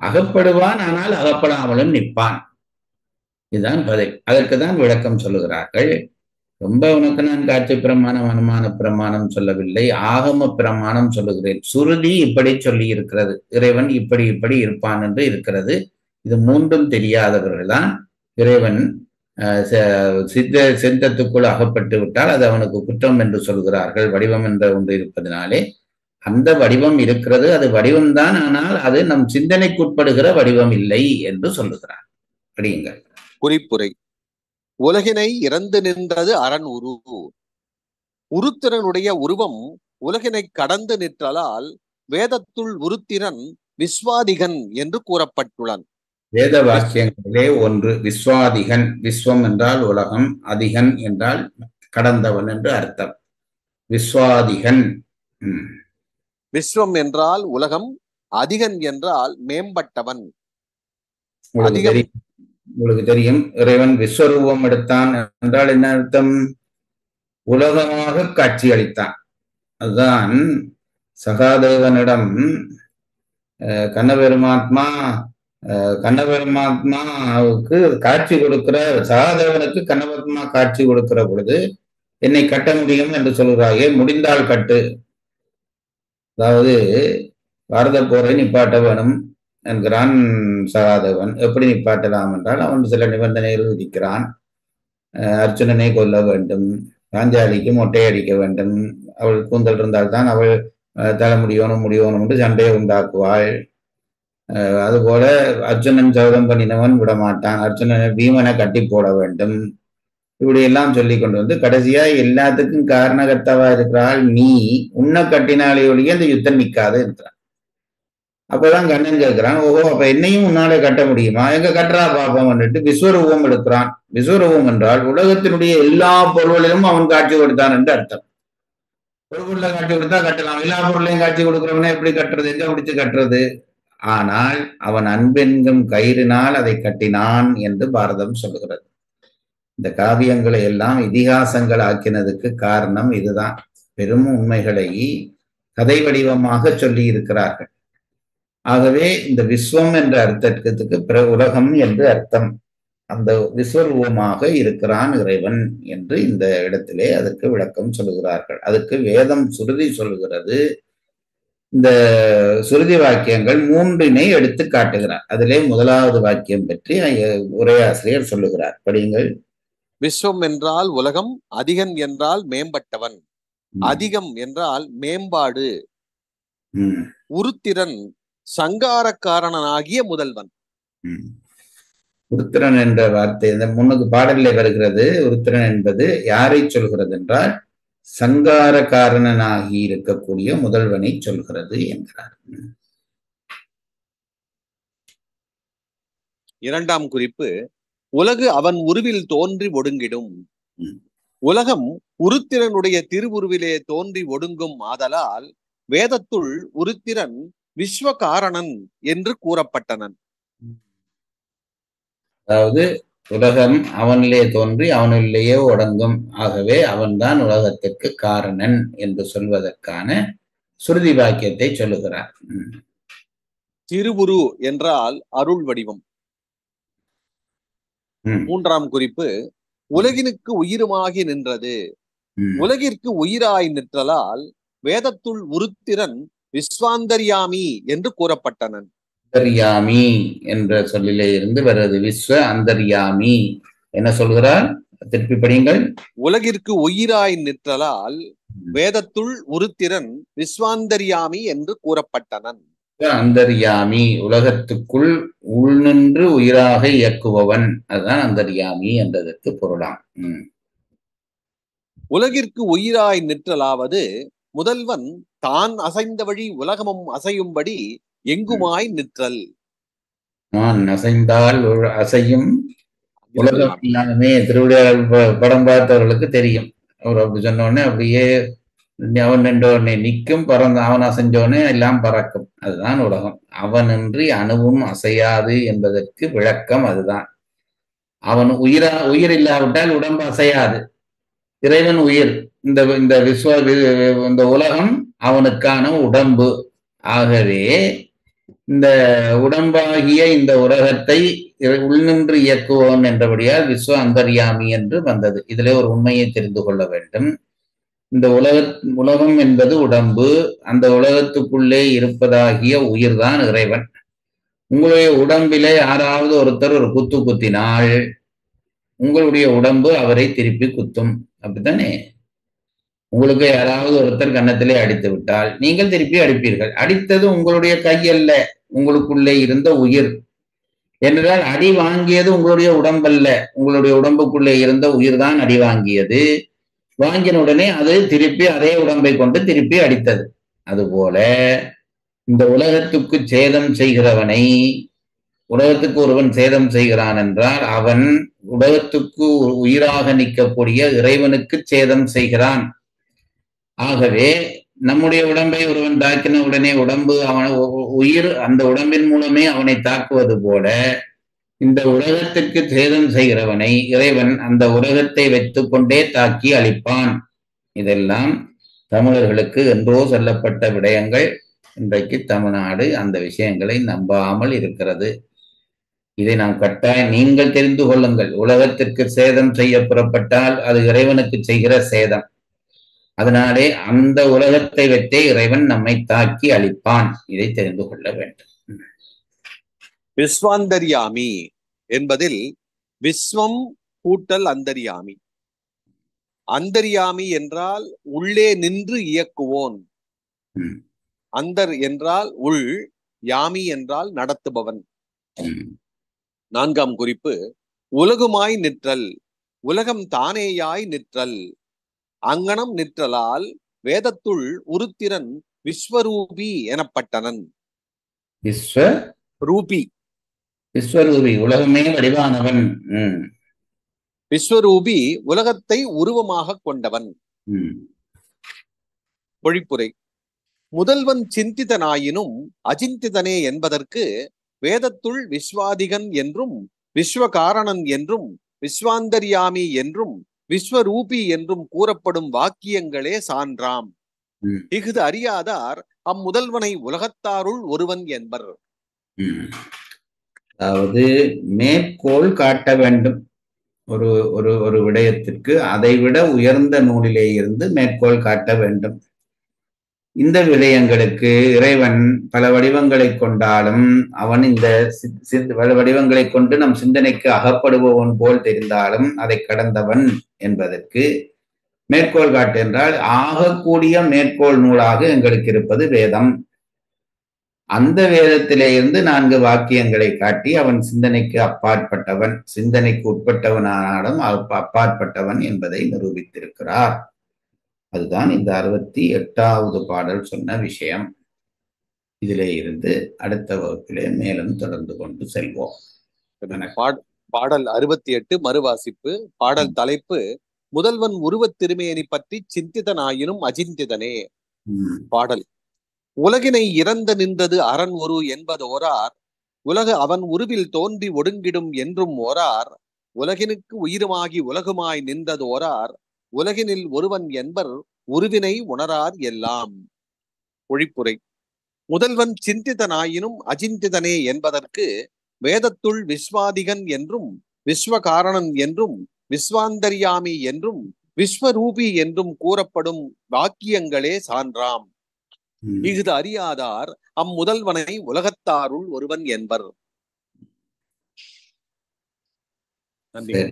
அகப்படுவான், ஆனால் அகப்படாமலும் நிற்பான். இதுதான் பதில். அதற்கு தான் விளக்கம் சொல்லுகிறார்கள். ரொம்ப உனக்கு நான் காட்சி பிரமாணம் அனுமான பிரமாணம் சொல்லவில்லை, ஆகம பிரமாணம் சொல்லுகிறேன். சுருதி இப்படி சொல்லி இருக்கிறது, இறைவன் இப்படி இப்படி இருப்பான் என்று இருக்கிறது. இது மூன்றும் தெரியாதவர்கள் தான் இறைவன் சித்தத்துக்குள் அகப்பட்டு விட்டால் அது அவனுக்கு குற்றம் என்று சொல்கிறார்கள். வடிவம் என்ற ஒன்று இருப்பதனாலே அந்த வடிவம் இருக்கிறது, அது வடிவம்தான், ஆனால் அது நம் சிந்தனைக்குட்படுகிற வடிவம் இல்லை என்று சொல்லுகிறார். படியுங்கள். குறிப்புரை. உலகினை இறந்து நின்றது அரண் உரு. உருத்திரனுடைய உருவம் உலகினை கடந்து நிற்றலால் வேதத்துள் உருத்திரன் விஸ்வாதிகன் என்று கூறப்பட்டுள்ளான். வேத வாக்கியங்களிலே ஒன்று விஸ்வாதிகன். விஸ்வம் என்றால் உலகம், அதிகன் என்றால் கடந்தவன் என்று அர்த்தம். விஸ்வாதிகன். விஸ்வம் என்றால் உலகம், அதிகன் என்றால் மேம்பட்டவன். உங்களுக்கு தெரியும், இறைவன் விஸ்வரூபம் எடுத்தான் என்றால் என்ன அர்த்தம்? உலகமாக காட்சி அளித்தான். அதுதான் சகாதேவனிடம் கண்ணபெருமாத்மாவுக்கு காட்சி கொடுக்கிற, சகாதேவனுக்கு கண்ணபெருமா காட்சி கொடுக்கிற பொழுது என்னை கட்ட முடியும் என்று சொல்கிறாயே, முடிந்தால் கட்டு. அதாவது பாரத போரை நிப்பாட்ட வேணும் என்கிறான் சகாதேவன். எப்படி நிப்பாட்டலாம் என்றால் அவன் சில நிபந்தனைகள் விதிக்கிறான். அர்ச்சுனனை கொல்ல வேண்டும், பாஞ்சாலிக்கு மொட்டை அடிக்க வேண்டும், அவள் கூந்தல் இருந்தால்தான் அவள் தலை முடியணும் என்று சண்டையை உண்டாக்குவாள். அதுபோல அர்ஜுனன் சபதம் பண்ணினவன் விடமாட்டான், அர்ஜுனனை பீமனை கட்டி போட வேண்டும். இப்படி எல்லாம் சொல்லி கொண்டு வந்து கடைசியா எல்லாத்துக்கும் காரணகர்த்தாவா இருக்கிறாள் நீ. உன்னை கட்டினாலே ஒழிய அந்த யுத்தம் நிற்காது இருக்கிறான். அப்பதான் கண்ணன் கேட்கிறான், ஓஹோ அப்ப என்னையும் உன்னாலே கட்ட முடியுமா, எங்க கட்டுறா பாப்பம் வந்துட்டு விஸ்வரூபம் எடுக்கிறான். விஸ்வரூபம் என்றால் உலகத்தினுடைய எல்லா பொருள்களிலும் அவன் காட்சி கொடுத்தான் என்று அர்த்தம். ஒரு பொருளை காட்சி கொடுத்தா கட்டலாம், எல்லா பொருளையும் காட்சி கொடுக்கிறவனே எப்படி கட்டுறது, எங்க பிடிச்சு கட்டுறது? ஆனால் அவன் அன்பென்கும் கயிறினால் அதை கட்டினான் என்று பாரதம் சொல்லுகிறது. இந்த காவியங்களை எல்லாம் இதிகாசங்கள் ஆக்கினதுக்கு காரணம் இதுதான். பெரும் உண்மைகளை கதை வடிவமாக சொல்லி இருக்கிறார்கள். ஆகவே இந்த விஸ்வம் என்ற அர்த்தத்துக்கு பிற உலகம் என்று அர்த்தம். அந்த விஸ்வரூபமாக இருக்கிறான் இறைவன் என்று இந்த இடத்திலே அதற்கு விளக்கம் சொல்லுகிறார்கள். அதுக்கு வேதம் சுருதி சொல்லுகிறது. இந்த சுருதி வாக்கியங்கள் மூன்றினை எடுத்து காட்டுகிறார். அதிலே முதலாவது வாக்கியம் பற்றி உரையாசிரியர் சொல்லுகிறார், படியுங்கள். விஸ்வம் என்றால் உலகம், அதிகன் என்றால் மேம்பட்டவன், அதிகம் என்றால் மேம்பாடு, உருத்திரன் சங்காரக்காரனாகிய முதல்வன். உருத்திரன் என்ற வார்த்தை இந்த முன்னுக்கு பாடலில் வருகிறது. உருத்திரன் என்பது யாரை சொல்கிறது என்றால் சங்காரக்காரனாகி இருக்கக்கூடிய முதல்வனை சொல்கிறது என்கிறார். இரண்டாம் குறிப்பு, உலகு அவன் உருவில் தோன்றி ஒடுங்கிடும். உலகம் உருத்திரனுடைய திருவுருவிலே தோன்றி ஒடுங்கும் ஆதலால் வேதத்துள் உருத்திரன் விஸ்வகாரணன் என்று கூறப்பட்டனன். அதாவது உலகம் அவனிலே தோன்றி அவனிலேயே ஒடுங்கும், ஆகவே அவன்தான் உலகத்திற்கு காரணன் என்று சொல்வதற்கான சுருதி வாக்கியத்தை சொல்லுகிறார். திருவுரு என்றால் அருள் வடிவம். மூன்றாம் குறிப்பு, உலகினுக்கு உயிருமாகி நின்றது. உலகிற்கு உயிராய் நிற்றலால் வேதத்துள் உருத்திரன் விஸ்வாந்தர்யாமி என்று கூறப்பட்டனன். அந்தர்யாமி என்ற சொல்லிலே இருந்து வருவது விஸ்வ அந்தர்யாமி. என்ன சொல்கிறார், திருப்பி படியுங்கள். உலகிற்கு உயிராய் நிற்றலால் வேதத்துள் உருத்திரன் விஸ்வாந்தர்யாமி என்று கூறப்பட்டனன். அந்தர்யாமி உலகத்துக்குள் உள்நின்று உயிராக இயக்குபவன், அதுதான் அந்தர்யாமி என்றதற்கு பொருளாம். உலகிற்கு உயிராய் நிற்றலாவது முதல்வன் தான் அசைந்த வழி உலகமும் அசையும்படி எங்குமாய் நிற்றல். நான் அசைந்தால் அசையும் உலகம் எல்லாமே. திருவிழாவில் படம் பார்த்தவர்களுக்கு தெரியும். அவர் அப்படி சொன்னோடனே அப்படியே அவன் நின்றோடனே நிற்கும், அவன் அசைஞ்சோடனே எல்லாம் பறக்கும். அதுதான் உலகம். அவனின்றி அணுவும் அசையாது என்பதற்கு விளக்கம் அதுதான். அவன் உயிர் இல்லாவிட்டால் உடம்பு அசையாது. இறைவன் உயிர். இந்த உலகம் அவனுக்கான உடம்பு. ஆகவே இந்த உடம்பாகிய இந்த உலகத்தை உள்நின்று இயக்குவோன் என்றபடியால் விஸ்வ அந்தர்யாமி என்று வந்தது. இதிலே ஒரு உண்மையை தெரிந்து கொள்ள வேண்டும். இந்த உலகம் என்பது உடம்பு. அந்த உலகத்துக்குள்ளே இருப்பதாகிய உயிர்தான் இறைவன். உங்களுடைய உடம்பிலே யாராவது ஒருத்தர் ஒரு குத்து குத்தினால் உங்களுடைய உடம்பு அவரை திருப்பி குத்தும். அப்படித்தானே? உங்களுக்கு யாராவது ஒருத்தர் கன்னத்திலே அடித்து விட்டால் நீங்கள் திருப்பி அடிப்பீர்கள். அடித்தது உங்களுடைய கையல்ல, உங்களுக்குள்ளே இருந்த உயிர். என்றால் அடி வாங்கியது உங்களுடைய உடம்பல்ல, உங்களுடைய உடம்புக்குள்ளே இருந்த உயிர் தான் அடி வாங்கியது. வாங்கின உடனே அது திருப்பி அதே உடம்பை கொண்டு திருப்பி அடித்தது. அதுபோல இந்த உலகத்துக்கு சேதம் செய்கிறவனை, உலகத்துக்கு ஒருவன் சேதம் செய்கிறான் என்றால் அவன் உலகத்துக்கு உயிராக நிற்கக்கூடிய இறைவனுக்கு சேதம் செய்கிறான். ஆகவே நம்முடைய உடம்பை ஒருவன் தாக்கின உடனே உடம்பு அவன் உயிர் அந்த உடம்பின் மூலமே அவனை தாக்குவது போல இந்த உலகத்துக்கு சேதம் செய்கிறவனை இறைவன் அந்த உலகத்தை வைத்துக் கொண்டே தாக்கி அழிப்பான். இதெல்லாம் தமிழர்களுக்கு என்றோ சொல்லப்பட்ட விடயங்கள். இன்றைக்கு தமிழ்நாடு அந்த விஷயங்களை நம்பாமல் இருக்கிறது. இதை நாம் கட்டாயம் நீங்கள் தெரிந்து கொள்ளுங்கள். உலகத்திற்கு சேதம் செய்ய புறப்பட்டால் அது இறைவனுக்கு செய்கிற சேதம். அதனாலே அந்த உலகத்தை வைத்தே இறைவன் நம்மை தாக்கி அழிப்பான். இதை தெரிந்து கொள்ள வேண்டும். விஸ்வாந்தர்யாமி என்பதில் விஸ்வம் கூட்டல் அந்தர்யாமி. அந்தர்யாமி என்றால் உள்ளே நின்று இயக்குவோன். அந்தர் என்றால் உள், யாமி என்றால் நடத்துபவன். 4ஆம் குறிப்பு, உலகுமாய் நிற்றல், உலகம் தானேயாய் நிற்றல். அங்கனம் நிற்றலால் வேதத்துள் உருத்திரன் விஸ்வரூபி எனப்பட்டனன். ரூபி, விஸ்வரூபி, உலகமே வடிவானவன். விஸ்வரூபி உலகத்தை உருவமாக கொண்டவன். பொழிப்புரை. முதல்வன் சிந்திதனாயினும் அச்சிந்திதனே என்பதற்கு வேதத்துள் விஸ்வாதிகன் என்றும் விஸ்வகாரணன் என்றும் விஸ்வாந்தர்யாமி என்றும் விஸ்வரூபி என்றும் கூறப்படும் வாக்கியங்களே சான்றாம். இஃது அறியாதார் அம்முதல்வனை உலகத்தாருள் ஒருவன் என்பர். அதாவது மேற்கோள் காட்ட வேண்டும். ஒரு ஒரு ஒரு விடயத்திற்கு அதைவிட உயர்ந்த நூலிலே இருந்து மேற்கோள் காட்ட வேண்டும். இந்த விடயங்களுக்கு இறைவன் பல வடிவங்களை கொண்டாலும் அவன் இந்த வடிவங்களை கொண்டு நம் சிந்தனைக்கு அகப்படுபவன் போல் தெரிந்தாலும் அதை கடந்தவன் என்பதற்கு மேற்கோள் காட்டு என்றால் ஆகக்கூடிய மேற்கோள் நூலாக எங்களுக்கு இருப்பது வேதம். அந்த வேதத்திலே இருந்து 4 வாக்கியங்களை காட்டி அவன் சிந்தனைக்கு அப்பாற்பட்டவன், சிந்தனைக்கு உட்பட்டவனானாலும் அப்பாற்பட்டவன் என்பதை நிரூபித்திருக்கிறார். அதுதான் இந்த 68வது பாடல் சொன்ன விஷயம். இதிலே இருந்து அடுத்த வகுப்பிலே மேலும் தொடர்ந்து கொண்டு செல்வோம். பாடல் 68 மறுவாசிப்பு. பாடல் தலைப்பு முதல்வன் உருவத் திருமேனி பற்றி சிந்திதனாயினும் அச்சிந்திதனே. பாடல். உலகினை இறந்து நின்றது அரண் ஒரு என்பதோரார், உலகு அவன் உருவில் தோன்றி ஒடுங்கிடும் என்றும் ஓரார், உலகினுக்கு உயிருமாகி உலகுமாய் நின்றதோரார், உலகினில் ஒருவன் என்பர் உருவினை உணரார் எல்லாம். ஒழிப்புரை. முதல்வன் சிந்திதனாயினும் அச்சிந்திதனே என்பதற்கு வேதத்துள் விஸ்வாதிகன் என்றும் விஸ்வகாரணன் என்றும் விஸ்வாந்தர்யாமி என்றும் விஸ்வரூபி என்றும் கூறப்படும் வாக்கியங்களே சான்றாம். இஃது அறியாதார் அம்முதல்வனை உலகத்தாருள் ஒருவன் என்பர். நன்றி.